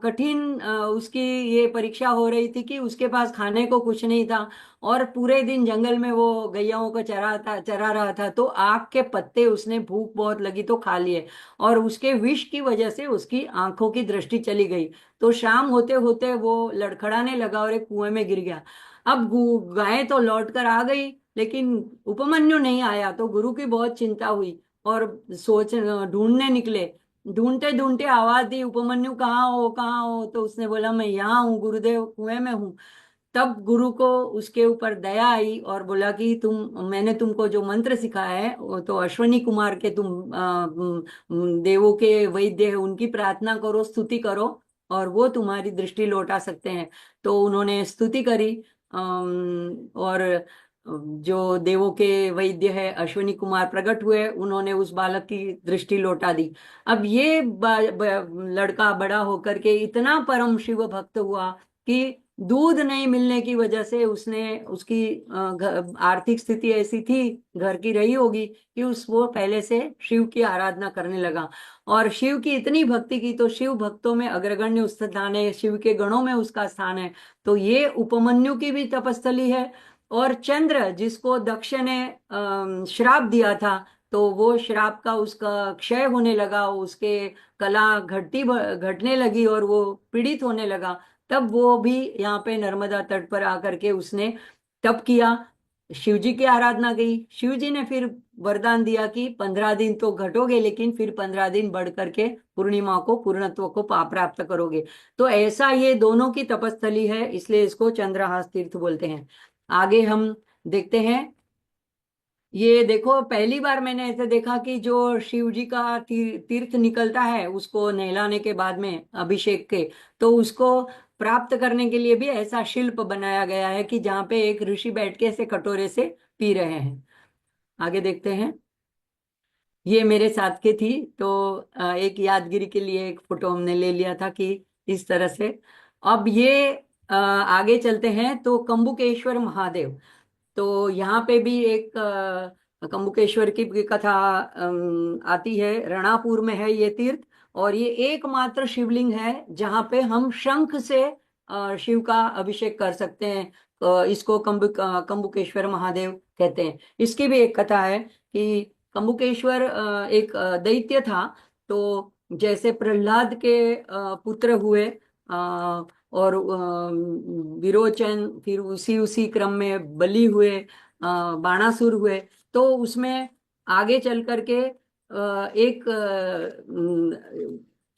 कठिन उसकी ये परीक्षा हो रही थी कि उसके पास खाने को कुछ नहीं था, और पूरे दिन जंगल में वो गैयाओं को चरा रहा था। तो आग के पत्ते उसने, भूख बहुत लगी तो खा लिए, और उसके विष की वजह से उसकी आंखों की दृष्टि चली गई। तो शाम होते होते वो लड़खड़ाने लगा और एक कुएं में गिर गया। अब गाय तो लौट कर आ गई, लेकिन उपमन्यु नहीं आया। तो गुरु की बहुत चिंता हुई और सोच ढूंढने निकले। ढूंढते ढूंढते आवाज दी, उपमन्यु कहाँ हो, कहाँ हो? तो उसने बोला मैं यहाँ हूँ गुरुदेव, कुएं में हूँ। तब गुरु को उसके ऊपर दया आई और बोला कि मैंने तुमको जो मंत्र सिखाया है वो तो अश्वनी कुमार के तुम देवों के वैद्य है, उनकी प्रार्थना करो, स्तुति करो, और वो तुम्हारी दृष्टि लौटा सकते हैं। तो उन्होंने स्तुति करी। और जो देवों के वैद्य है अश्वनी कुमार प्रकट हुए, उन्होंने उस बालक की दृष्टि लौटा दी। अब ये लड़का बड़ा होकर के इतना परम शिव भक्त हुआ कि दूध नहीं मिलने की वजह से उसने, उसकी आर्थिक स्थिति ऐसी थी, घर की रही होगी, कि वो पहले से शिव की आराधना करने लगा। और शिव की इतनी भक्ति की, तो शिव भक्तों में अग्रगण्य स्थान है, शिव के गणों में उसका स्थान है। तो ये उपमन्यु की भी तपस्थली है। और चंद्र जिसको दक्ष ने श्राप दिया था, तो वो श्राप का उसका क्षय होने लगा, उसके कला घटने लगी और वो पीड़ित होने लगा। तब वो भी यहाँ पे नर्मदा तट पर आकर के उसने तप किया, शिव जी की आराधना की। शिव जी ने फिर वरदान दिया कि 15 दिन तो घटोगे, लेकिन फिर 15 दिन बढ़ करके पूर्णिमा को, पूर्णत्व को प्राप्त करोगे। तो ऐसा ये दोनों की तपस्थली है, इसलिए इसको चंद्रहास तीर्थ बोलते हैं। आगे हम देखते हैं। ये देखो, पहली बार मैंने ऐसे देखा कि जो शिव जी का तीर्थ निकलता है उसको नहलाने के बाद में अभिषेक के, तो उसको प्राप्त करने के लिए भी ऐसा शिल्प बनाया गया है कि जहाँ पे एक ऋषि बैठ के ऐसे कटोरे से पी रहे हैं। आगे देखते हैं। ये मेरे साथ के थी, तो एक यादगिरी के लिए एक फोटो हमने ले लिया था कि इस तरह से। अब ये आगे चलते हैं तो कंबुकेश्वर महादेव। तो यहाँ पे भी एक कंबुकेश्वर की भी कथा आती है। रणापुर में है ये तीर्थ, और ये एकमात्र शिवलिंग है जहाँ पे हम शंख से शिव का अभिषेक कर सकते हैं। इसको कंबुकेश्वर महादेव कहते हैं। इसकी भी एक कथा है कि कंबुकेश्वर एक दैत्य था। तो जैसे प्रहलाद के पुत्र हुए, और विरोचन, फिर उसी उसी क्रम में बलि हुए, बाणासुर हुए। तो उसमें आगे चल करके एक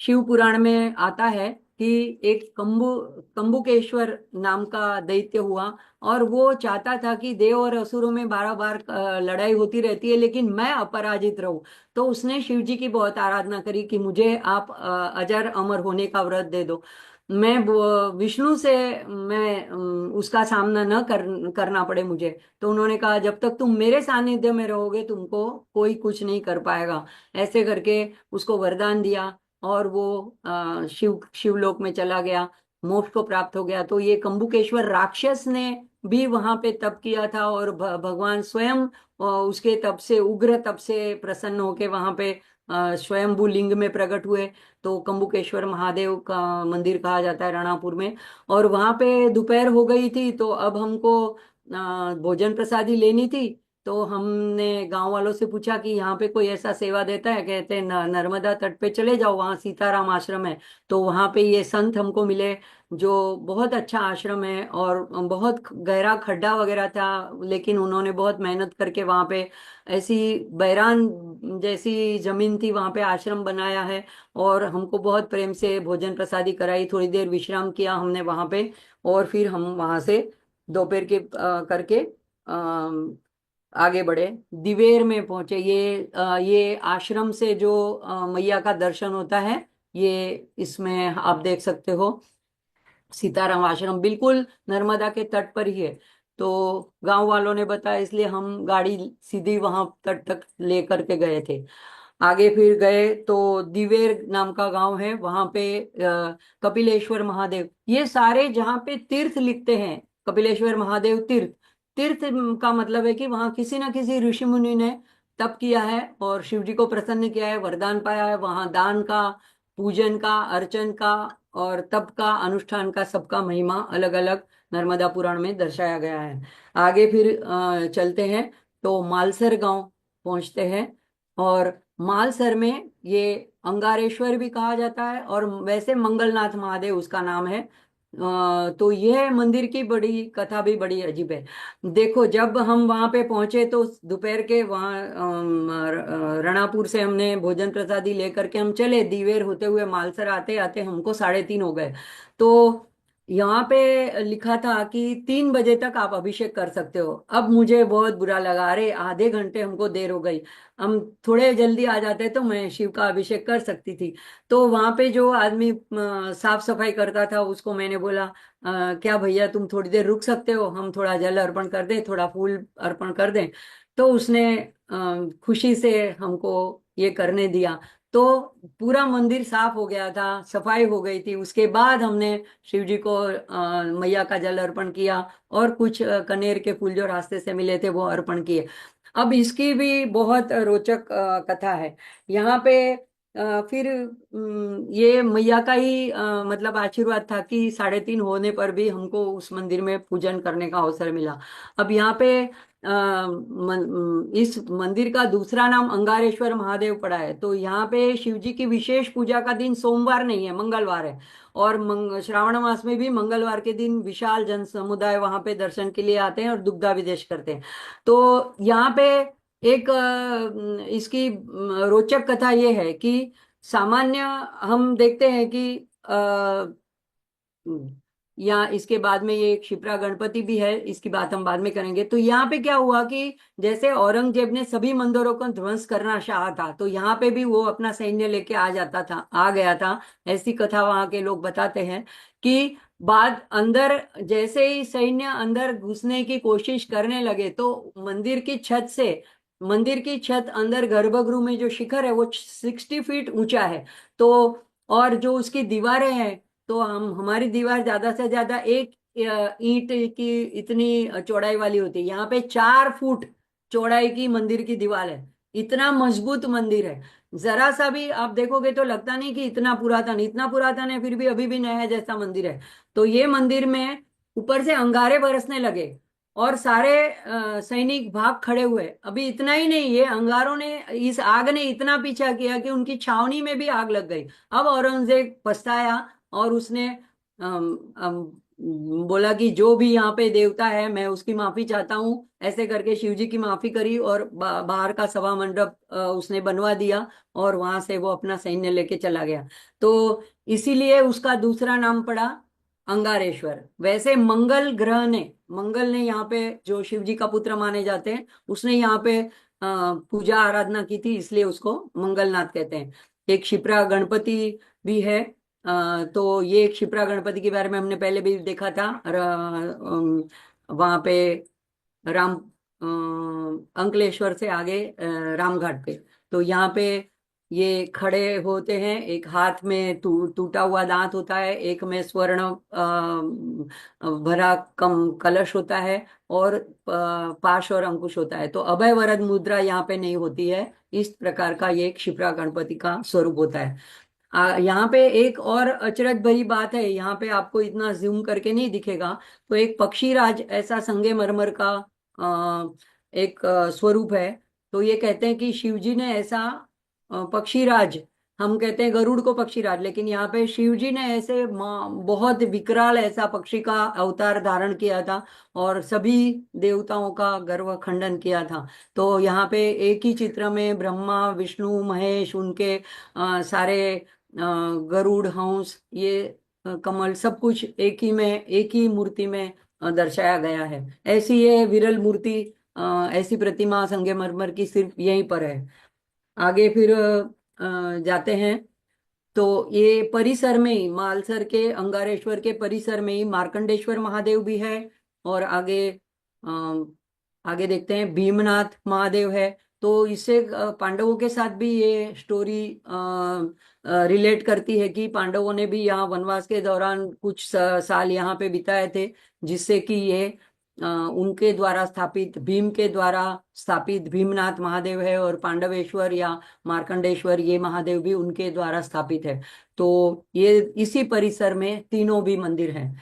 शिव पुराण में आता है कि एक कंबुकेश्वर नाम का दैत्य हुआ, और वो चाहता था कि देव और असुरों में बार बार लड़ाई होती रहती है, लेकिन मैं अपराजित रहूं। तो उसने शिव जी की बहुत आराधना करी कि मुझे आप अजर अमर होने का व्रत दे दो। मैं विष्णु से मैं उसका सामना न करना पड़े मुझे। तो उन्होंने कहा जब तक तुम मेरे सानिध्य में रहोगे तुमको कोई कुछ नहीं कर पाएगा। ऐसे करके उसको वरदान दिया, और वो शिवलोक में चला गया, मोक्ष को प्राप्त हो गया। तो ये कंबुकेश्वर राक्षस ने भी वहां पे तप किया था, और भगवान स्वयं उसके तप से, उग्र तप से प्रसन्न होके वहां पे स्वयंभू लिंग में प्रकट हुए। तो कंबुकेश्वर महादेव का मंदिर कहा जाता है राणापुर में। और वहां पे दोपहर हो गई थी, तो अब हमको भोजन प्रसादी लेनी थी। तो हमने गांव वालों से पूछा कि यहाँ पे कोई ऐसा सेवा देता है। कहते हैं नर्मदा तट पे चले जाओ, वहाँ सीताराम आश्रम है। तो वहाँ पे ये संत हमको मिले, जो बहुत अच्छा आश्रम है, और बहुत गहरा खड्डा वगैरह था, लेकिन उन्होंने बहुत मेहनत करके वहाँ पे ऐसी बैरान जैसी जमीन थी, वहाँ पे आश्रम बनाया है। और हमको बहुत प्रेम से भोजन प्रसादी कराई, थोड़ी देर विश्राम किया हमने वहाँ पे। और फिर हम वहाँ से दोपहर के करके आगे बढ़े, दिवेर में पहुंचे। ये आश्रम से जो मैया का दर्शन होता है, ये इसमें आप देख सकते हो। सीताराम आश्रम बिल्कुल नर्मदा के तट पर ही है। तो गांव वालों ने बताया, इसलिए हम गाड़ी सीधी वहां तट तक ले करके गए थे। आगे फिर गए तो दिवेर नाम का गांव है, वहां पे कपिलेश्वर महादेव, ये सारे जहाँ पे तीर्थ लिखते हैं, कपिलेश्वर महादेव तीर्थ। तीर्थ का मतलब है कि वहां किसी ना किसी ऋषि मुनि ने तप किया है और शिव जी को प्रसन्न किया है, वरदान पाया है। वहां दान का, पूजन का, अर्चन का और तप का, अनुष्ठान का, सबका महिमा अलग अलग नर्मदा पुराण में दर्शाया गया है। आगे फिर चलते हैं तो मालसर गांव पहुंचते हैं। और मालसर में ये अंगारेश्वर भी कहा जाता है, और वैसे मंगलनाथ महादेव उसका नाम है। तो यह मंदिर की बड़ी कथा भी बड़ी अजीब है। देखो, जब हम वहां पे पहुंचे तो दोपहर के वहाँ रणापुर से हमने भोजन प्रसादी लेकर के हम चले, दीवेर होते हुए मालसर आते आते हमको 3:30 हो गए। तो यहाँ पे लिखा था कि 3 बजे तक आप अभिषेक कर सकते हो। अब मुझे बहुत बुरा लगा, अरे आधे घंटे हमको देर हो गई। हम थोड़े जल्दी आ जाते तो मैं शिव का अभिषेक कर सकती थी। तो वहां पे जो आदमी साफ सफाई करता था, उसको मैंने बोला, क्या भैया तुम थोड़ी देर रुक सकते हो, हम थोड़ा जल अर्पण कर दें, थोड़ा फूल अर्पण कर दें। तो उसने खुशी से हमको ये करने दिया। तो पूरा मंदिर साफ हो गया था, सफाई हो गई थी। उसके बाद हमने शिव जी को मैया का जल अर्पण किया, और कुछ कनेर के फूल जो रास्ते से मिले थे वो अर्पण किए। अब इसकी भी बहुत रोचक कथा है यहाँ पे। फिर ये मैया का ही मतलब आशीर्वाद था कि 3:30 होने पर भी हमको उस मंदिर में पूजन करने का अवसर मिला। अब यहाँ पे इस मंदिर का दूसरा नाम अंगारेश्वर महादेव पड़ा है। तो यहाँ पे शिव जी की विशेष पूजा का दिन सोमवार नहीं है, मंगलवार है। और श्रावण मास में भी मंगलवार के दिन विशाल जन समुदाय वहां पे दर्शन के लिए आते हैं और दुग्धाभिषेक करते हैं। तो यहाँ पे एक इसकी रोचक कथा ये है कि सामान्य हम देखते हैं कि या इसके बाद में ये एक क्षिप्रा गणपति भी है, इसकी बात हम बाद में करेंगे। तो यहाँ पे क्या हुआ कि जैसे औरंगजेब ने सभी मंदिरों को ध्वंस करना चाहा था, तो यहाँ पे भी वो अपना सैन्य लेके आ जाता था, आ गया था। ऐसी कथा वहां के लोग बताते हैं कि बाद अंदर जैसे ही सैन्य अंदर घुसने की कोशिश करने लगे, तो मंदिर की छत से मंदिर की छत अंदर गर्भगृह में जो शिखर है वो 60 फीट ऊंचा है। तो और जो उसकी दीवारें हैं, तो हमारी दीवार ज्यादा से ज्यादा एक ईंट की इतनी चौड़ाई वाली होती है, यहाँ पे 4 फुट चौड़ाई की मंदिर की दीवार है। इतना मजबूत मंदिर है। जरा सा भी आप देखोगे तो लगता नहीं कि इतना पुरातन है, फिर भी अभी भी नया जैसा मंदिर है। तो ये मंदिर में ऊपर से अंगारे बरसने लगे और सारे सैनिक भाग खड़े हुए। अभी इतना ही नहीं, ये अंगारों ने, इस आग ने इतना पीछा किया कि उनकी छावनी में भी आग लग गई। अब औरंगजेब पछताया और उसने बोला कि जो भी यहाँ पे देवता है मैं उसकी माफी चाहता हूँ, ऐसे करके शिव जी की माफी करी और बाहर का सभा मंडप उसने बनवा दिया और वहां से वो अपना सैन्य लेके चला गया। तो इसीलिए उसका दूसरा नाम पड़ा अंगारेश्वर। वैसे मंगल ने यहाँ पे, जो शिव जी का पुत्र माने जाते हैं, उसने यहाँ पे पूजा आराधना की थी, इसलिए उसको मंगलनाथ कहते हैं। एक क्षिप्रा गणपति भी है। तो ये क्षिप्रा गणपति के बारे में हमने पहले भी देखा था। वहां पे राम अंकलेश्वर से आगे रामघाट पे। तो यहाँ पे ये खड़े होते हैं, एक हाथ में टूटा हुआ दांत होता है, एक में स्वर्ण भरा कम कलश होता है, और पाश और अंकुश होता है। तो अभय वरद मुद्रा यहाँ पे नहीं होती है। इस प्रकार का ये क्षिप्रा गणपति का स्वरूप होता है। यहाँ पे एक और अचरज भरी बात है, यहाँ पे आपको इतना जूम करके नहीं दिखेगा। तो एक पक्षीराज ऐसा संगे मरमर का एक स्वरूप है। तो ये कहते हैं कि शिव जी ने ऐसा पक्षीराज, हम कहते हैं गरुड़ को पक्षीराज, लेकिन यहाँ पे शिव जी ने ऐसे बहुत विकराल ऐसा पक्षी का अवतार धारण किया था और सभी देवताओं का गर्व खंडन किया था। तो यहाँ पे एक ही चित्र में ब्रह्मा विष्णु महेश, उनके सारे गरुड़ हंस, ये कमल, सब कुछ एक ही में, एक ही मूर्ति में दर्शाया गया है। ऐसी ये विरल मूर्ति, ऐसी प्रतिमा संगमरमर की सिर्फ यहीं पर है। आगे फिर जाते हैं। तो ये परिसर में ही, मालसर के अंगारेश्वर के परिसर में ही मार्कंडेश्वर महादेव भी है। और आगे आगे देखते हैं भीमनाथ महादेव है। तो इससे पांडवों के साथ भी ये स्टोरी रिलेट करती है कि पांडवों ने भी यहाँ वनवास के दौरान कुछ साल यहाँ पे बिताए थे, जिससे कि ये उनके द्वारा स्थापित, भीम के द्वारा स्थापित भीमनाथ महादेव है, और पांडवेश्वर या मार्कंडेश्वर ये महादेव भी उनके द्वारा स्थापित है। तो ये इसी परिसर में तीनों भी मंदिर हैं।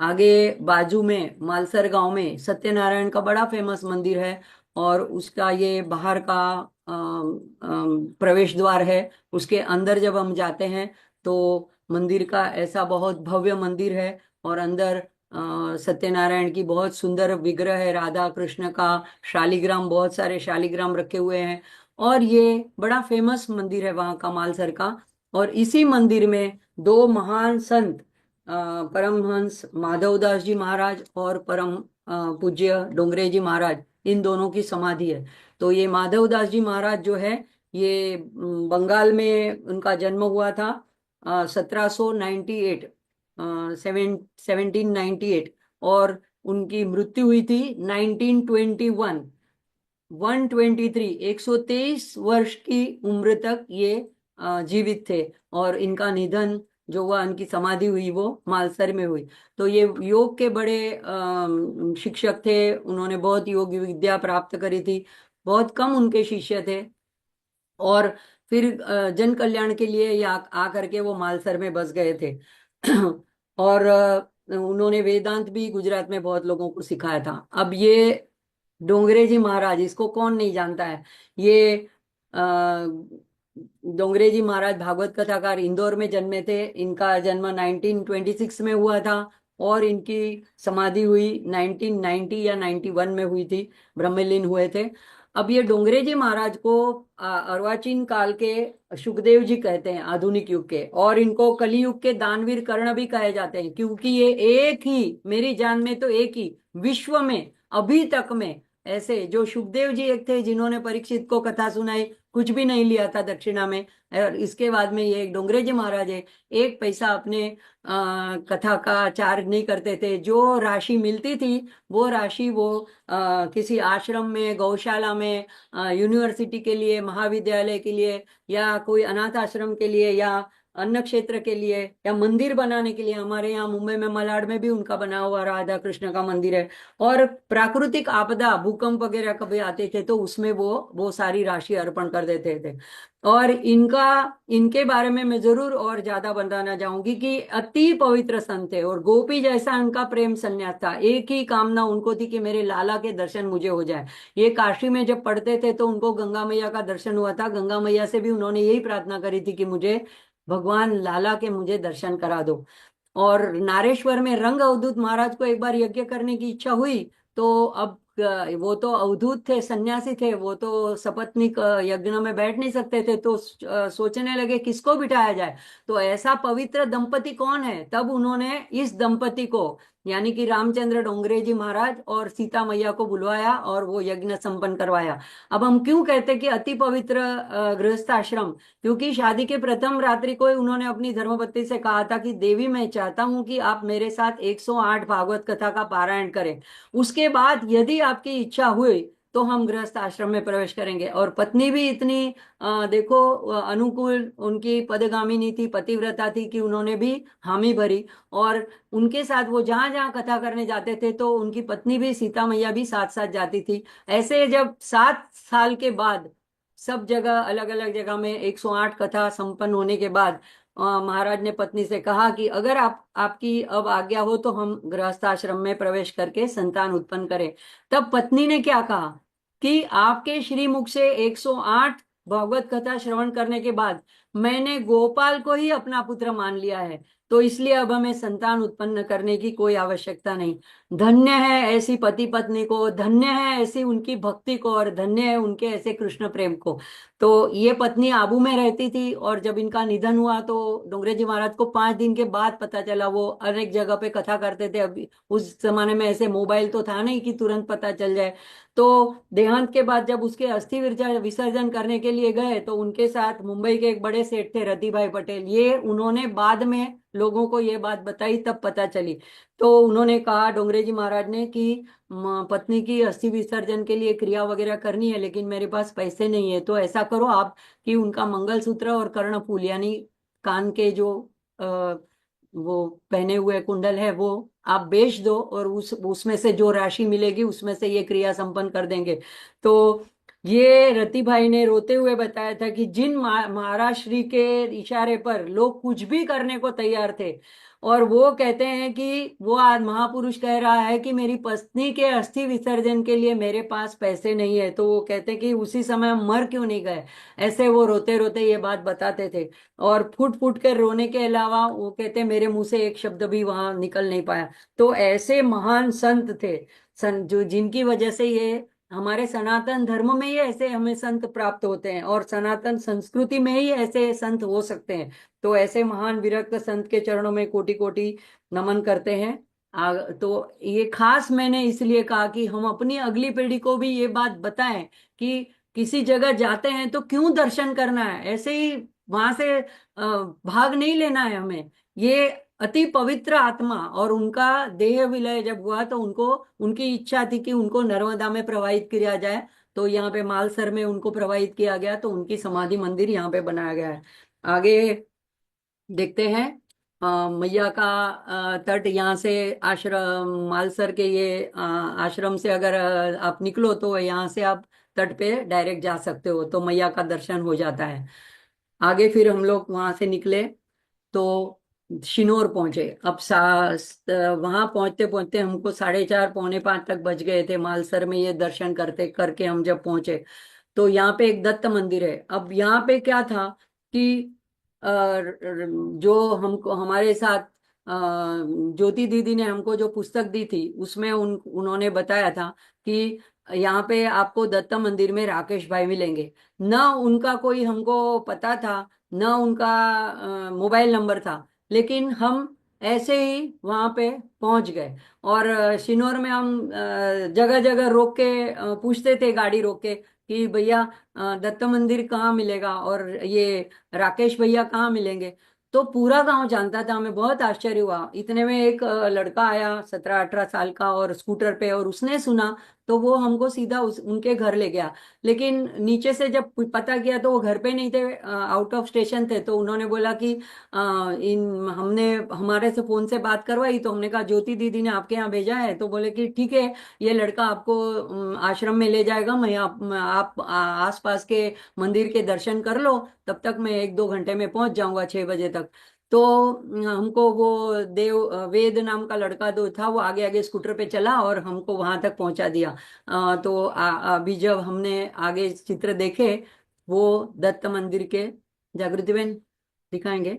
आगे बाजू में मालसर गांव में सत्यनारायण का बड़ा फेमस मंदिर है, और उसका ये बाहर का प्रवेश द्वार है। उसके अंदर जब हम जाते हैं तो मंदिर का ऐसा बहुत भव्य मंदिर है, और अंदर सत्यनारायण की बहुत सुंदर विग्रह है, राधा कृष्ण का शालिग्राम, बहुत सारे शालिग्राम रखे हुए हैं। और ये बड़ा फेमस मंदिर है वहाँ का, मालसर का। और इसी मंदिर में दो महान संत, परमहंस माधवदास जी महाराज और परम पूज्य डोंगरे जी महाराज, इन दोनों की समाधि है। तो ये माधवदास जी महाराज जो है, ये बंगाल में उनका जन्म हुआ था 1798, 1798, और उनकी मृत्यु हुई थी 1921, 123, 123 वर्ष की उम्र तक ये जीवित थे। और इनका निधन जो हुआ, उनकी समाधि हुई वो मालसर में हुई। तो ये योग के बड़े शिक्षक थे, उन्होंने बहुत योग विद्या प्राप्त करी थी। बहुत कम उनके शिष्य थे। और फिर जन कल्याण के लिए ये आ करके वो मालसर में बस गए थे। और उन्होंने वेदांत भी गुजरात में बहुत लोगों को सिखाया था। अब ये डोंगरे जी महाराज, इसको कौन नहीं जानता है। ये डोंगरे जी महाराज भागवत कथाकार, इंदौर में जन्मे थे। इनका जन्म 1926 में हुआ था, और इनकी समाधि हुई 1990 या 91 में हुई थी, ब्रह्मलीन हुए थे। अब ये डोंगरे जी महाराज को अर्वाचीन काल के सुखदेव जी कहते हैं, आधुनिक युग के। और इनको कलयुग के दानवीर कर्ण भी कहे जाते हैं, क्योंकि ये एक ही, मेरी जान में तो एक ही विश्व में अभी तक में, ऐसे जो सुखदेव जी एक थे जिन्होंने परीक्षित को कथा सुनाई, कुछ भी नहीं लिया था दक्षिणा में। और इसके बाद में ये डोंगरे जी महाराज है, एक पैसा अपने कथा का चार्ज नहीं करते थे। जो राशि मिलती थी वो राशि वो किसी आश्रम में, गौशाला में, यूनिवर्सिटी के लिए, महाविद्यालय के लिए, या कोई अनाथ आश्रम के लिए, या अन्न क्षेत्र के लिए, या मंदिर बनाने के लिए। हमारे यहाँ मुंबई में मलाड में भी उनका बना हुआ राधा कृष्ण का मंदिर है। और प्राकृतिक आपदा, भूकंप वगैरह कभी आते थे तो उसमें वो सारी राशि अर्पण कर देते थे। और इनके बारे में मैं जरूर और ज्यादा बताना चाहूंगी कि अति पवित्र संत थे, और गोपी जैसा उनका प्रेम संन्यास था। एक ही कामना उनको थी कि मेरे लाला के दर्शन मुझे हो जाए। ये काशी में जब पढ़ते थे तो उनको गंगा मैया का दर्शन हुआ था। गंगा मैया से भी उन्होंने यही प्रार्थना करी थी कि मुझे भगवान लाला के मुझे दर्शन करा दो। और नारेश्वर में रंग अवधूत महाराज को एक बार यज्ञ करने की इच्छा हुई। तो अब वो तो अवधूत थे, सन्यासी थे, वो तो सपत्नीक यज्ञ में बैठ नहीं सकते थे। तो सोचने लगे किसको बिठाया जाए। तो ऐसा पवित्र दंपति कौन है, तब उन्होंने इस दंपति को, यानी कि रामचंद्र डोंगरे जी महाराज और सीता मैया को बुलवाया और वो यज्ञ संपन्न करवाया। अब हम क्यों कहते हैं कि अति पवित्र गृहस्थ आश्रम, क्योंकि शादी के प्रथम रात्रि को ही उन्होंने अपनी धर्मपत्नी से कहा था कि देवी मैं चाहता हूं कि आप मेरे साथ 108 भागवत कथा का पारायण करें। उसके बाद यदि आपकी इच्छा हुई तो हम गृहस्थ आश्रम में प्रवेश करेंगे। और पत्नी भी इतनी देखो अनुकूल, उनकी पदगामिनी थी, पतिव्रता थी, कि उन्होंने भी हामी भरी। और उनके साथ वो जहां जहां कथा करने जाते थे तो उनकी पत्नी भी, सीता मैया भी साथ साथ जाती थी। ऐसे जब 7 साल के बाद सब जगह, अलग अलग जगह में 108 कथा संपन्न होने के बाद महाराज ने पत्नी से कहा कि अगर आपकी अब आज्ञा हो तो हम गृहस्थ आश्रम में प्रवेश करके संतान उत्पन्न करें। तब पत्नी ने क्या कहा कि आपके श्रीमुख से 108 भागवत कथा श्रवण करने के बाद मैंने गोपाल को ही अपना पुत्र मान लिया है, तो इसलिए अब हमें संतान उत्पन्न करने की कोई आवश्यकता नहीं। धन्य है ऐसी पति पत्नी को, धन्य है ऐसी उनकी भक्ति को, और धन्य है उनके ऐसे कृष्ण प्रेम को। तो ये पत्नी आबू में रहती थी, और जब इनका निधन हुआ तो डोंगरे जी महाराज को 5 दिन के बाद पता चला। वो अनेक जगह पे कथा करते थे, अभी उस जमाने में ऐसे मोबाइल तो था नहीं कि तुरंत पता चल जाए। तो देहांत के बाद जब उसके अस्थि विसर्जन करने के लिए गए तो उनके साथ मुंबई के एक बड़े सेठ थे, रति भाई पटेल। ये उन्होंने बाद में लोगों को ये बात बताई, तब पता चली। तो उन्होंने कहा डोंगरे जी महाराज ने कि पत्नी की अस्थि विसर्जन के लिए क्रिया वगैरह करनी है, लेकिन मेरे पास पैसे नहीं है। तो ऐसा करो आप कि उनका मंगलसूत्र और कर्णफूल, यानी कान के जो वो पहने हुए कुंडल है, वो आप बेच दो, और उसमें से जो राशि मिलेगी उसमें से ये क्रिया संपन्न कर देंगे। तो ये रति भाई ने रोते हुए बताया था कि जिन महाराज श्री के इशारे पर लोग कुछ भी करने को तैयार थे। और वो कहते हैं कि वो आज महापुरुष कह रहा है कि मेरी पत्नी के अस्थि विसर्जन के लिए मेरे पास पैसे नहीं है। तो वो कहते हैं कि उसी समय हम मर क्यों नहीं गए। ऐसे वो रोते रोते ये बात बताते थे। और फुट फुट कर रोने के अलावा वो कहते मेरे मुंह से एक शब्द भी वहां निकल नहीं पाया। तो ऐसे महान संत थे, जो जिनकी वजह से ये हमारे सनातन धर्म में ही ऐसे हमें संत प्राप्त होते हैं, और सनातन संस्कृति में ही ऐसे संत हो सकते हैं। तो ऐसे महान विरक्त संत के चरणों में कोटि कोटि नमन करते हैं। तो ये खास मैंने इसलिए कहा कि हम अपनी अगली पीढ़ी को भी ये बात बताएं कि किसी जगह जाते हैं तो क्यों दर्शन करना है, ऐसे ही वहां से भाग नहीं लेना है हमें। ये अति पवित्र आत्मा, और उनका देह विलय जब हुआ तो उनको, उनकी इच्छा थी कि उनको नर्मदा में प्रवाहित किया जाए। तो यहाँ पे मालसर में उनको प्रवाहित किया गया, तो उनकी समाधि मंदिर यहाँ पे बनाया गया है। आगे देखते हैं मैया का तट। यहाँ से आश्रम मालसर के ये आश्रम से अगर आप निकलो तो यहाँ से आप तट पे डायरेक्ट जा सकते हो, तो मैया का दर्शन हो जाता है। आगे फिर हम लोग वहां से निकले तो शिनोर पहुंचे। अब वहां पहुंचते पहुंचते हमको 4:30 पौने 5 तक बज गए थे। मालसर में ये दर्शन करते करके हम जब पहुंचे तो यहाँ पे एक दत्त मंदिर है। अब यहाँ पे क्या था कि जो हमको हमारे साथ ज्योति दीदी ने हमको जो पुस्तक दी थी उसमें उन्होंने बताया था कि यहाँ पे आपको दत्त मंदिर में राकेश भाई मिलेंगे। न उनका कोई हमको पता था, न उनका मोबाइल नंबर था, लेकिन हम ऐसे ही वहां पे पहुंच गए। और शिनोर में हम जगह जगह रोक के पूछते थे, गाड़ी रोक के, कि भैया दत्त मंदिर कहाँ मिलेगा और ये राकेश भैया कहाँ मिलेंगे। तो पूरा गांव जानता था, हमें बहुत आश्चर्य हुआ। इतने में एक लड़का आया 17-18 साल का और स्कूटर पे, और उसने सुना तो वो हमको सीधा उनके घर ले गया। लेकिन नीचे से जब पता किया तो वो घर पे नहीं थे, आउट ऑफ स्टेशन थे। तो उन्होंने बोला कि इन हमने हमारे से फोन से बात करवाई, तो हमने कहा ज्योति दीदी ने आपके यहाँ भेजा है। तो बोले कि ठीक है, ये लड़का आपको आश्रम में ले जाएगा, मैं आप आस पास के मंदिर के दर्शन कर लो, तब तक मैं 1-2 घंटे में पहुंच जाऊंगा 6 बजे तक। तो हमको वो वेद नाम का लड़का जो था वो आगे आगे स्कूटर पे चला और हमको वहां तक पहुंचा दिया। तो अभी जब हमने आगे चित्र देखे, वो दत्त मंदिर के, जागृति बहन दिखाएंगे।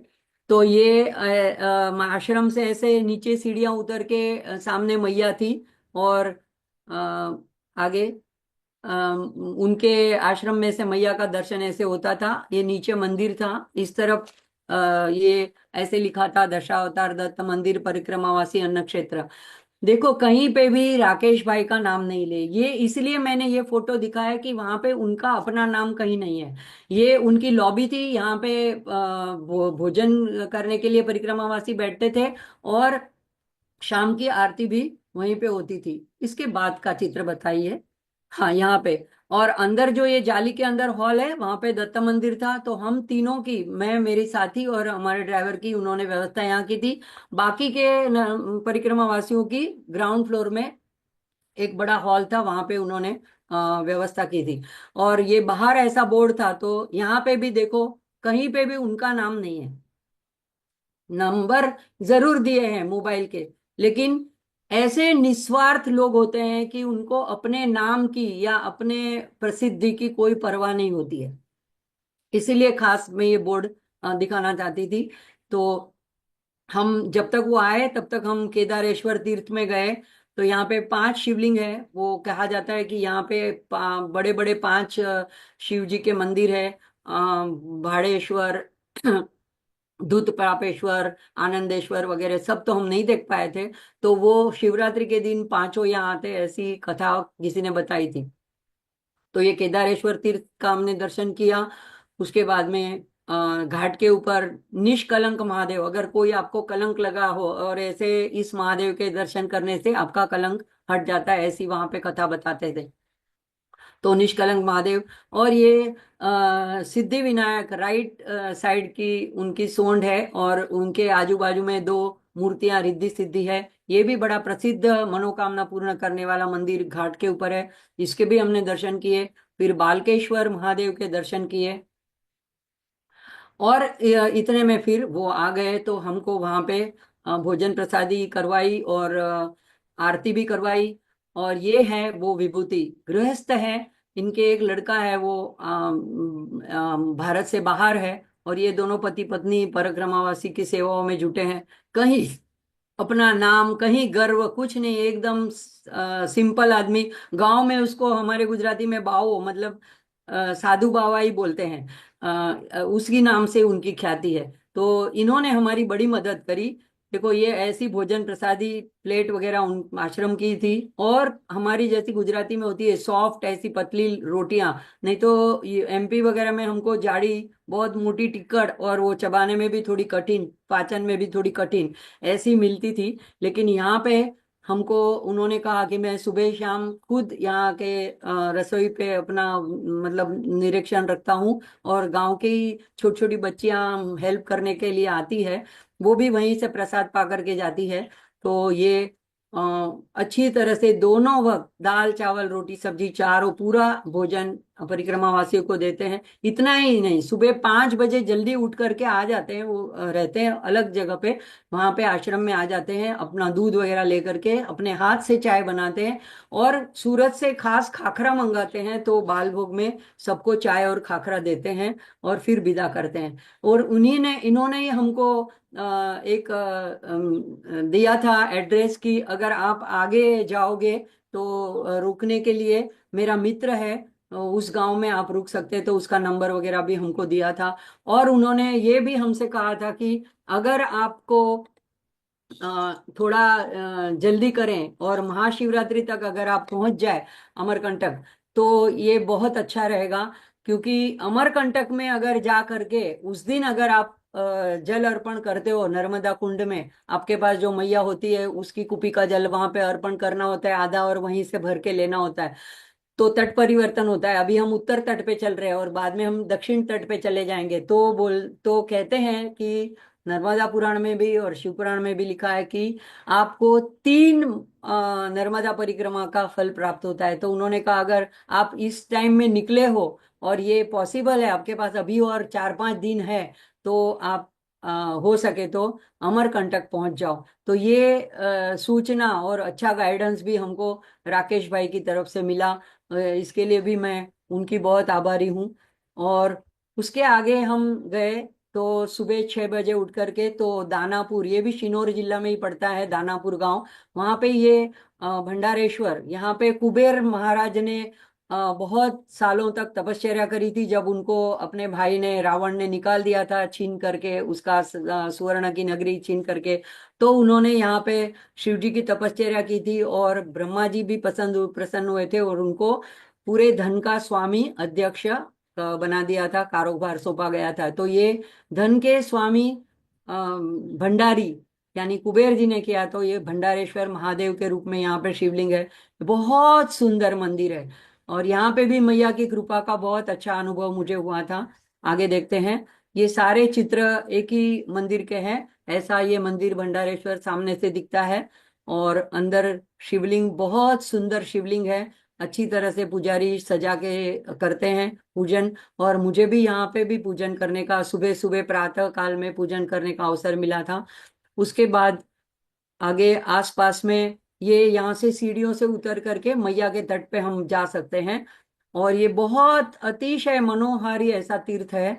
तो ये आश्रम से ऐसे नीचे सीढ़ियां उतर के सामने मैया थी, और अ, आगे उनके आश्रम में से मैया का दर्शन ऐसे होता था। ये नीचे मंदिर था, इस तरफ ये ऐसे लिखा था, दशावतार दत्त मंदिर परिक्रमावासी अन्न क्षेत्र। देखो कहीं पे भी राकेश भाई का नाम नहीं ले, ये इसलिए मैंने ये फोटो दिखाया कि वहां पे उनका अपना नाम कहीं नहीं है। ये उनकी लॉबी थी, यहाँ पे भोजन करने के लिए परिक्रमावासी बैठते थे, और शाम की आरती भी वहीं पे होती थी। इसके बाद का चित्र बताइए। हाँ, यहाँ पे। और अंदर जो ये जाली के अंदर हॉल है, वहां पे दत्त मंदिर था। तो हम तीनों की, मैं, मेरी साथी और हमारे ड्राइवर की, उन्होंने व्यवस्था यहाँ की थी। बाकी के परिक्रमा वासियों की ग्राउंड फ्लोर में एक बड़ा हॉल था, वहां पे उन्होंने व्यवस्था की थी। और ये बाहर ऐसा बोर्ड था, तो यहाँ पे भी देखो कहीं पे भी उनका नाम नहीं है। नंबर जरूर दिए हैं मोबाइल के, लेकिन ऐसे निस्वार्थ लोग होते हैं कि उनको अपने नाम की या अपने प्रसिद्धि की कोई परवाह नहीं होती है। इसीलिए खास मैं ये बोर्ड दिखाना चाहती थी। तो हम जब तक वो आए तब तक हम केदारेश्वर तीर्थ में गए। तो यहाँ पे 5 शिवलिंग है। वो कहा जाता है कि यहाँ पे बड़े बड़े 5 शिव जी के मंदिर है। भाड़ेश्वर, धूत पापेश्वर, आनंदेश्वर वगैरह सब तो हम नहीं देख पाए थे। तो वो शिवरात्रि के दिन पांचों यहाँ आते, ऐसी कथा किसी ने बताई थी। तो ये केदारेश्वर तीर्थ का हमने दर्शन किया। उसके बाद में घाट के ऊपर निष्कलंक महादेव, अगर कोई आपको कलंक लगा हो और ऐसे इस महादेव के दर्शन करने से आपका कलंक हट जाता है, ऐसी वहां पे कथा बताते थे। तो निष्कलंक महादेव। और ये सिद्धि विनायक राइट साइड की उनकी सोंड है, और उनके आजू बाजू में 2 मूर्तियां रिद्धि सिद्धि है। ये भी बड़ा प्रसिद्ध मनोकामना पूर्ण करने वाला मंदिर घाट के ऊपर है। इसके भी हमने दर्शन किए। फिर बालकेश्वर महादेव के दर्शन किए। और इतने में फिर वो आ गए, तो हमको वहां पे भोजन प्रसादी करवाई और आरती भी करवाई। और ये है वो विभूति, गृहस्थ है। इनके एक लड़का है, वो भारत से बाहर है। और ये दोनों पति पत्नी परिक्रमावासी की सेवाओं में जुटे हैं। कहीं अपना नाम, कहीं गर्व कुछ नहीं, एकदम सिंपल आदमी। गांव में उसको हमारे गुजराती में बाओ, मतलब साधु बाबा ही बोलते हैं। उसकी नाम से उनकी ख्याति है। तो इन्होंने हमारी बड़ी मदद करी। देखो ये ऐसी भोजन प्रसादी प्लेट वगैरह उन आश्रम की थी, और हमारी जैसी गुजराती में होती है सॉफ्ट ऐसी पतली रोटियां। नहीं तो ये एमपी वगैरह में हमको जाड़ी, बहुत मोटी टिक्कड़, और वो चबाने में भी थोड़ी कठिन, पाचन में भी थोड़ी कठिन ऐसी मिलती थी। लेकिन यहाँ पे हमको उन्होंने कहा कि मैं सुबह शाम खुद यहाँ के रसोई पे अपना मतलब निरीक्षण रखता हूँ, और गांव की छोटी छोटी बच्चियां हेल्प करने के लिए आती है, वो भी वहीं से प्रसाद पा करके जाती है। तो ये अ, अच्छी तरह से दोनों वक्त दाल चावल रोटी सब्जी चारों पूरा भोजन परिक्रमा वासियों को देते हैं। इतना ही नहीं, सुबह 5 बजे जल्दी उठ करके आ जाते हैं। वो रहते हैं अलग जगह पे, वहां पे आश्रम में आ जाते हैं, अपना दूध वगैरह लेकर के अपने हाथ से चाय बनाते हैं। और सूरत से खास खाखरा मंगाते हैं, तो बाल भोग में सबको चाय और खाखरा देते हैं, और फिर विदा करते हैं। और उन्हीं ने इन्होंने ही हमको एक दिया था एड्रेस की, अगर आप आगे जाओगे तो रुकने के लिए मेरा मित्र है, उस गांव में आप रुक सकते हैं। तो उसका नंबर वगैरह भी हमको दिया था। और उन्होंने ये भी हमसे कहा था कि अगर आपको थोड़ा जल्दी करें और महाशिवरात्रि तक अगर आप पहुंच जाए अमरकंटक, तो ये बहुत अच्छा रहेगा। क्योंकि अमरकंटक में अगर जा करके उस दिन अगर आप जल अर्पण करते हो नर्मदा कुंड में, आपके पास जो मैया होती है उसकी कुपी का जल वहां पे अर्पण करना होता है आधा, और वहीं से भर के लेना होता है, तो तट परिवर्तन होता है। अभी हम उत्तर तट पे चल रहे हैं और बाद में हम दक्षिण तट पे चले जाएंगे, तो कहते हैं कि नर्मदा पुराण में भी और शिव पुराण में भी लिखा है कि आपको 3 नर्मदा परिक्रमा का फल प्राप्त होता है। तो उन्होंने कहा अगर आप इस टाइम में निकले हो और ये पॉसिबल है आपके पास अभी और 4-5 दिन है, तो आप हो सके तो अमरकंटक पहुंच जाओ। तो ये सूचना और अच्छा गाइडेंस भी हमको राकेश भाई की तरफ से मिला। इसके लिए भी मैं उनकी बहुत आभारी हूँ। और उसके आगे हम गए तो सुबह 6 बजे उठ करके तो दानापुर, ये भी शिनोर जिला में ही पड़ता है, दानापुर गांव। वहां पे ये भंडारेश्वर, यहाँ पे कुबेर महाराज ने बहुत सालों तक तपश्चर्या करी थी। जब उनको अपने भाई ने, रावण ने निकाल दिया था छीन करके उसका सुवर्ण की नगरी छीन करके, तो उन्होंने यहाँ पे शिव जी की तपश्चर्या की थी और ब्रह्मा जी भी प्रसन्न हुए थे और उनको पूरे धन का स्वामी अध्यक्ष बना दिया था, कारोबार सौंपा गया था। तो ये धन के स्वामी भंडारी यानी कुबेर जी ने किया, तो ये भंडारेश्वर महादेव के रूप में यहाँ पे शिवलिंग है। बहुत सुंदर मंदिर है और यहाँ पे भी मैया की कृपा का बहुत अच्छा अनुभव मुझे हुआ था। आगे देखते हैं। ये सारे चित्र एक ही मंदिर के हैं। ऐसा ये मंदिर भंडारेश्वर सामने से दिखता है और अंदर शिवलिंग, बहुत सुंदर शिवलिंग है। अच्छी तरह से पुजारी सजा के करते हैं पूजन। और मुझे भी यहाँ पे भी पूजन करने का, सुबह सुबह प्रातः काल में पूजन करने का अवसर मिला था। उसके बाद आगे आसपास में ये यहाँ से सीढ़ियों से उतर करके मैया के तट पे हम जा सकते हैं। और ये बहुत अतिशय मनोहारी ऐसा तीर्थ है।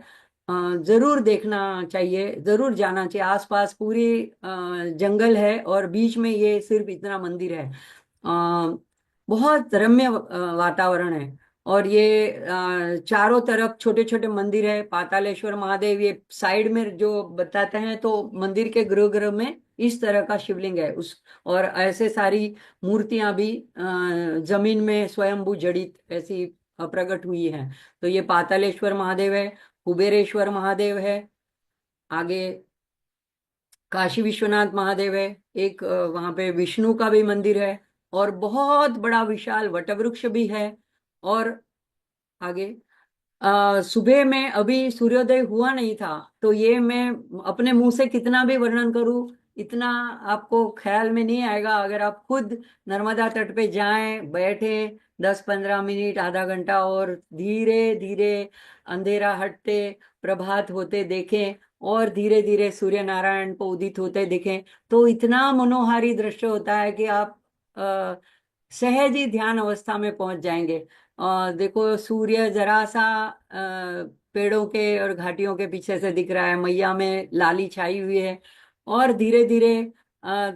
जरूर देखना चाहिए, जरूर जाना चाहिए। आसपास पूरी जंगल है और बीच में ये सिर्फ इतना मंदिर है। बहुत रम्य वातावरण है। और ये चारों तरफ छोटे छोटे मंदिर है। पातालेश्वर महादेव ये साइड में जो बताते हैं, तो मंदिर के गर्भगृह में इस तरह का शिवलिंग है उस। और ऐसे सारी मूर्तियां भी जमीन में स्वयंभू जड़ित ऐसी प्रकट हुई हैं। तो ये पातालेश्वर महादेव है, कुबेरेश्वर महादेव है, आगे काशी विश्वनाथ महादेव है, एक वहां पे विष्णु का भी मंदिर है और बहुत बड़ा विशाल वटवृक्ष भी है। और आगे सुबह में अभी सूर्योदय हुआ नहीं था, तो ये मैं अपने मुंह से कितना भी वर्णन करूं इतना आपको ख्याल में नहीं आएगा। अगर आप खुद नर्मदा तट पे जाएं, बैठे 10-15 मिनट, आधा घंटा और धीरे धीरे अंधेरा हटते प्रभात होते देखें और धीरे धीरे सूर्य नारायण को उदित होते देखें, तो इतना मनोहारी दृश्य होता है कि आप सहज ही ध्यान अवस्था में पहुंच जाएंगे। देखो सूर्य जरा सा पेड़ों के और घाटियों के पीछे से दिख रहा है, मैया में लाली छाई हुई है। और धीरे धीरे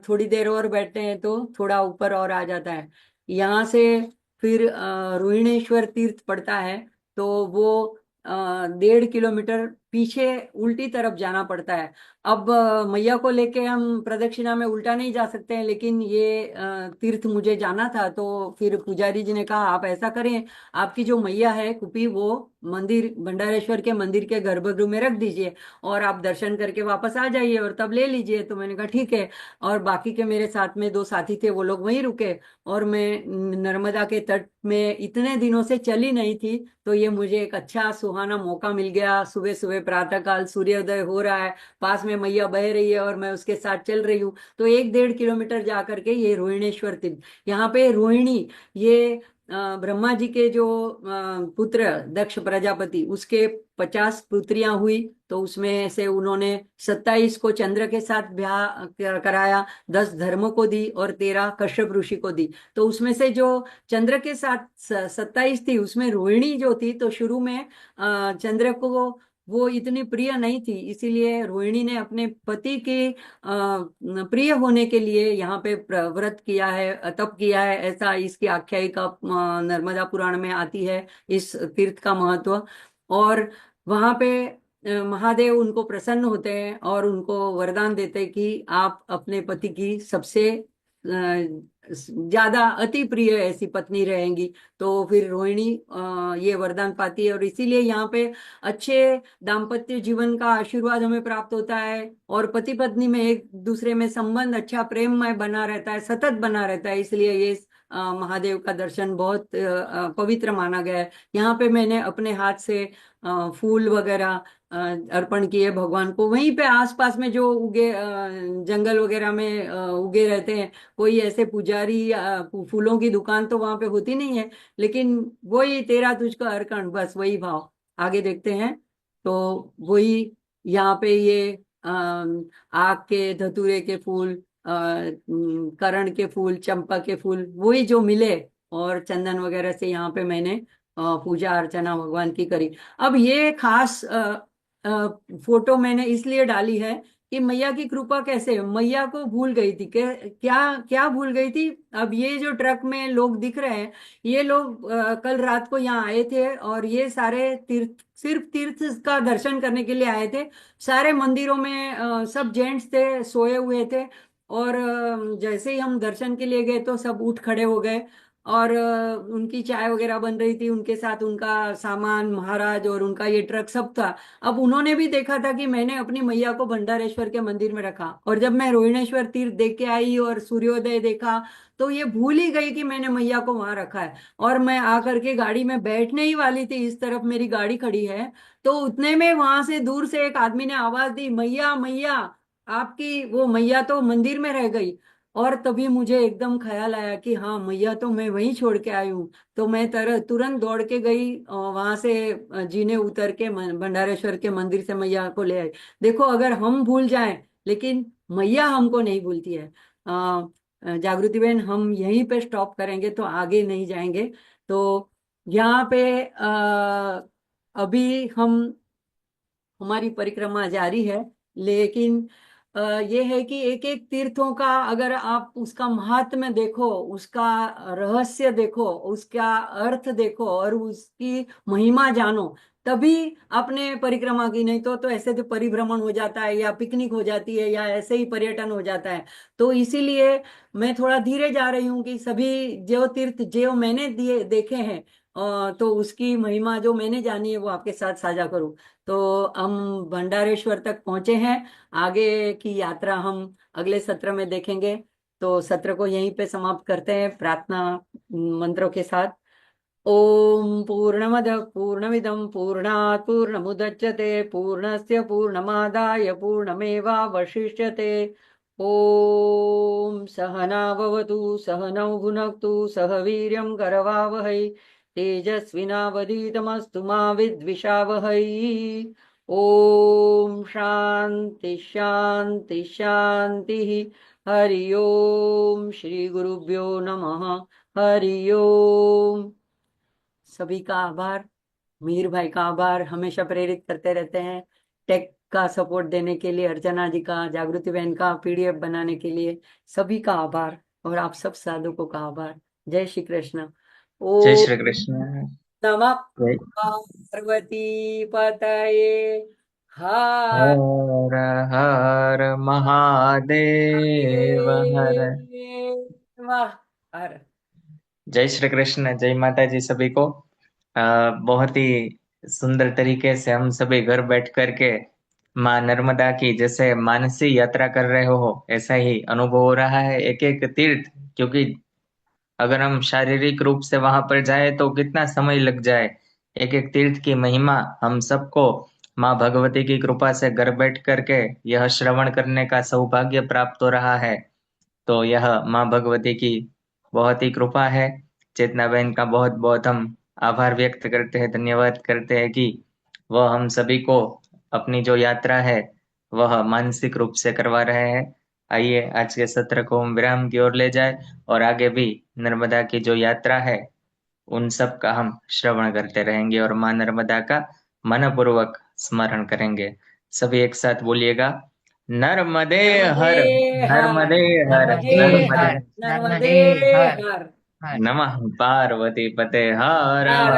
थोड़ी देर और बैठते हैं तो थोड़ा ऊपर और आ जाता है। यहाँ से फिर रोहिणेश्वर तीर्थ पड़ता है, तो वो 1.5 किलोमीटर पीछे उल्टी तरफ जाना पड़ता है। अब मैया को लेके हम प्रदक्षिणा में उल्टा नहीं जा सकते हैं, लेकिन ये तीर्थ मुझे जाना था, तो फिर पुजारी जी ने कहा आप ऐसा करें, आपकी जो मैया है कुपी वो मंदिर, भंडारेश्वर के मंदिर के गर्भगृह में रख दीजिए और आप दर्शन करके वापस आ जाइए और तब ले लीजिए। तो मैंने कहा ठीक है। और बाकी के मेरे साथ में 2 साथी थे, वो लोग वहीं रुके। और मैं नर्मदा के तट में इतने दिनों से चली नहीं थी, तो ये मुझे एक अच्छा सुहाना मौका मिल गया। सुबह सुबह प्रातः काल सूर्योदय हो रहा है, पास में मैया बह रही है और मैं उसके साथ चल रही हूँ। तो 1-1.5 किलोमीटर जा करके ये रोहिणेश्वर तीर्थ, यहाँ पे रोहिणी, ये ब्रह्मा जी के जो पुत्र दक्ष प्रजापति, उसके 50 पुत्रियां हुई, तो उसमें से उन्होंने 27 को चंद्र के साथ ब्याह कराया, 10 धर्म को दी और 13 कश्यप ऋषि को दी। तो उसमें से जो चंद्र के साथ 27 थी, उसमें रोहिणी जो थी, तो शुरू में चंद्र को वो इतनी प्रिय नहीं थी, इसीलिए रोहिणी ने अपने पति के प्रिय होने के लिए यहाँ पे व्रत किया है, तप किया है, ऐसा इसकी आख्यायिका नर्मदा पुराण में आती है, इस तीर्थ का महत्व। और वहां पे महादेव उनको प्रसन्न होते हैं और उनको वरदान देते हैं कि आप अपने पति की सबसे ज्यादा अति प्रिय ऐसी पत्नी रहेंगी, तो फिर रोहिणी ये वरदान पाती है, और इसीलिए यहाँ पे अच्छे दाम्पत्य जीवन का आशीर्वाद हमें प्राप्त होता है, और पति पत्नी में एक दूसरे में संबंध अच्छा प्रेममय बना रहता है, सतत बना रहता है। इसलिए ये महादेव का दर्शन बहुत पवित्र माना गया है। यहाँ पे मैंने अपने हाथ से फूल वगैरह अर्पण किए भगवान को। वहीं पे आसपास में जो उगे जंगल वगैरह में उगे रहते हैं, कोई ऐसे पुजारी या फूलों की दुकान तो वहां पे होती नहीं है, लेकिन वही तेरा तुझका अर्पण, बस वही भाव। आगे देखते हैं। तो वही यहाँ पे ये आक के धतूरे के फूल, करण के फूल, चंपा के फूल, वही जो मिले, और चंदन वगैरह से यहाँ पे मैंने पूजा अर्चना भगवान की करी। अब ये खास फोटो मैंने इसलिए डाली है कि मैया की कृपा कैसे, मैया को भूल गई थी क्या क्या भूल गई थी। अब ये जो ट्रक में लोग दिख रहे हैं, ये लोग कल रात को यहाँ आए थे, और ये सारे तीर्थ, सिर्फ तीर्थ का दर्शन करने के लिए आए थे। सारे मंदिरों में सब जेंट्स थे, सोए हुए थे, और जैसे ही हम दर्शन के लिए गए तो सब उठ खड़े हो गए, और उनकी चाय वगैरह बन रही थी, उनके साथ उनका सामान, महाराज और उनका ये ट्रक सब था। अब उन्होंने भी देखा था कि मैंने अपनी मैया को भंडारेश्वर के मंदिर में रखा, और जब मैं रोहिणेश्वर तीर्थ देख के आई और सूर्योदय देखा, तो ये भूल ही गई कि मैंने मैया को वहां रखा है। और मैं आकर के गाड़ी में बैठने ही वाली थी, इस तरफ मेरी गाड़ी खड़ी है, तो उतने में वहां से दूर से एक आदमी ने आवाज दी, मैया मैया। आपकी वो मैया तो मंदिर में रह गई। और तभी मुझे एकदम ख्याल आया कि हाँ, मैया तो मैं वहीं छोड़ के आई हूँ। तो मैं तुरंत दौड़ के गई वहां से, जीने उतर के भंडारेश्वर के मंदिर से मैया को ले आई। देखो, अगर हम भूल जाएं, लेकिन मैया हमको नहीं भूलती है। जागृति बहन, हम यहीं पे स्टॉप करेंगे तो आगे नहीं जाएंगे। तो यहाँ पे अभी हम, हमारी परिक्रमा जारी है, लेकिन ये है कि एक एक तीर्थों का अगर आप उसका महात्म्य देखो, उसका रहस्य देखो, उसका अर्थ देखो, और उसकी महिमा जानो, तभी आपने परिक्रमा की। नहीं तो ऐसे तो परिभ्रमण हो जाता है, या पिकनिक हो जाती है, या ऐसे ही पर्यटन हो जाता है। तो इसीलिए मैं थोड़ा धीरे जा रही हूँ कि सभी जो तीर्थ जो मैंने दिए देखे हैं, तो उसकी महिमा जो मैंने जानी है वो आपके साथ साझा करूँ। तो हम भंडारेश्वर तक पहुंचे हैं। आगे की यात्रा हम अगले सत्र में देखेंगे। तो सत्र को यहीं पे समाप्त करते हैं प्रार्थना मंत्रों के साथ। ओम पूर्णमद पूर्णमिदं पूर्णात् पूर्णमुदच्यते पूर्णस्य पूर्णमादाय पूर्णमेवावशिष्यते। ओम सहना भवतु सहनौ भुनक्तु सह वीर्यं करवावहै तेजस्विनावधीतमस्तु मा विद्विषावहै। ओम शांति शांति शांति। हरि ओम श्री गुरुभ्यो नमः। हरि ओम। सभी का आभार। मीर भाई का आभार, हमेशा प्रेरित करते रहते हैं टेक का सपोर्ट देने के लिए, अर्चना जी का, जागृति बहन का पीडीएफ बनाने के लिए, सभी का आभार, और आप सब साधुकों का आभार। जय श्री कृष्ण। जय ओम श्री कृष्ण। नमः जय पार्वती पतये। हर हर हर महादेव हर। वाह। हर। जय श्री कृष्ण, जय माता जी सभी को। बहुत ही सुंदर तरीके से हम सभी घर बैठ करके माँ नर्मदा की जैसे मानसी यात्रा कर रहे हो ऐसा ही अनुभव हो रहा है, एक एक तीर्थ। क्योंकि अगर हम शारीरिक रूप से वहां पर जाए तो कितना समय लग जाए। एक एक तीर्थ की महिमा हम सबको माँ भगवती की कृपा से घर बैठ करके यह श्रवण करने का सौभाग्य प्राप्त हो रहा है। तो यह माँ भगवती की बहुत ही कृपा है। चेतना बहन का बहुत बहुत हम आभार व्यक्त करते हैं, धन्यवाद करते हैं कि वह हम सभी को अपनी जो यात्रा है वह मानसिक रूप से करवा रहे हैं। आइए आज के सत्र को हम विराम की ओर ले जाए और आगे भी नर्मदा की जो यात्रा है उन सब का हम श्रवण करते रहेंगे और माँ नर्मदा का मनपूर्वक स्मरण करेंगे। सभी एक साथ बोलिएगा, नर्मदे नर्मदे हर, हर। नर्मदे हर, नर्मदे नर्मदे। हर। हर नर्मदे नर्मदे हर हर। हर। नमः पार्वती पते हर हर। हर।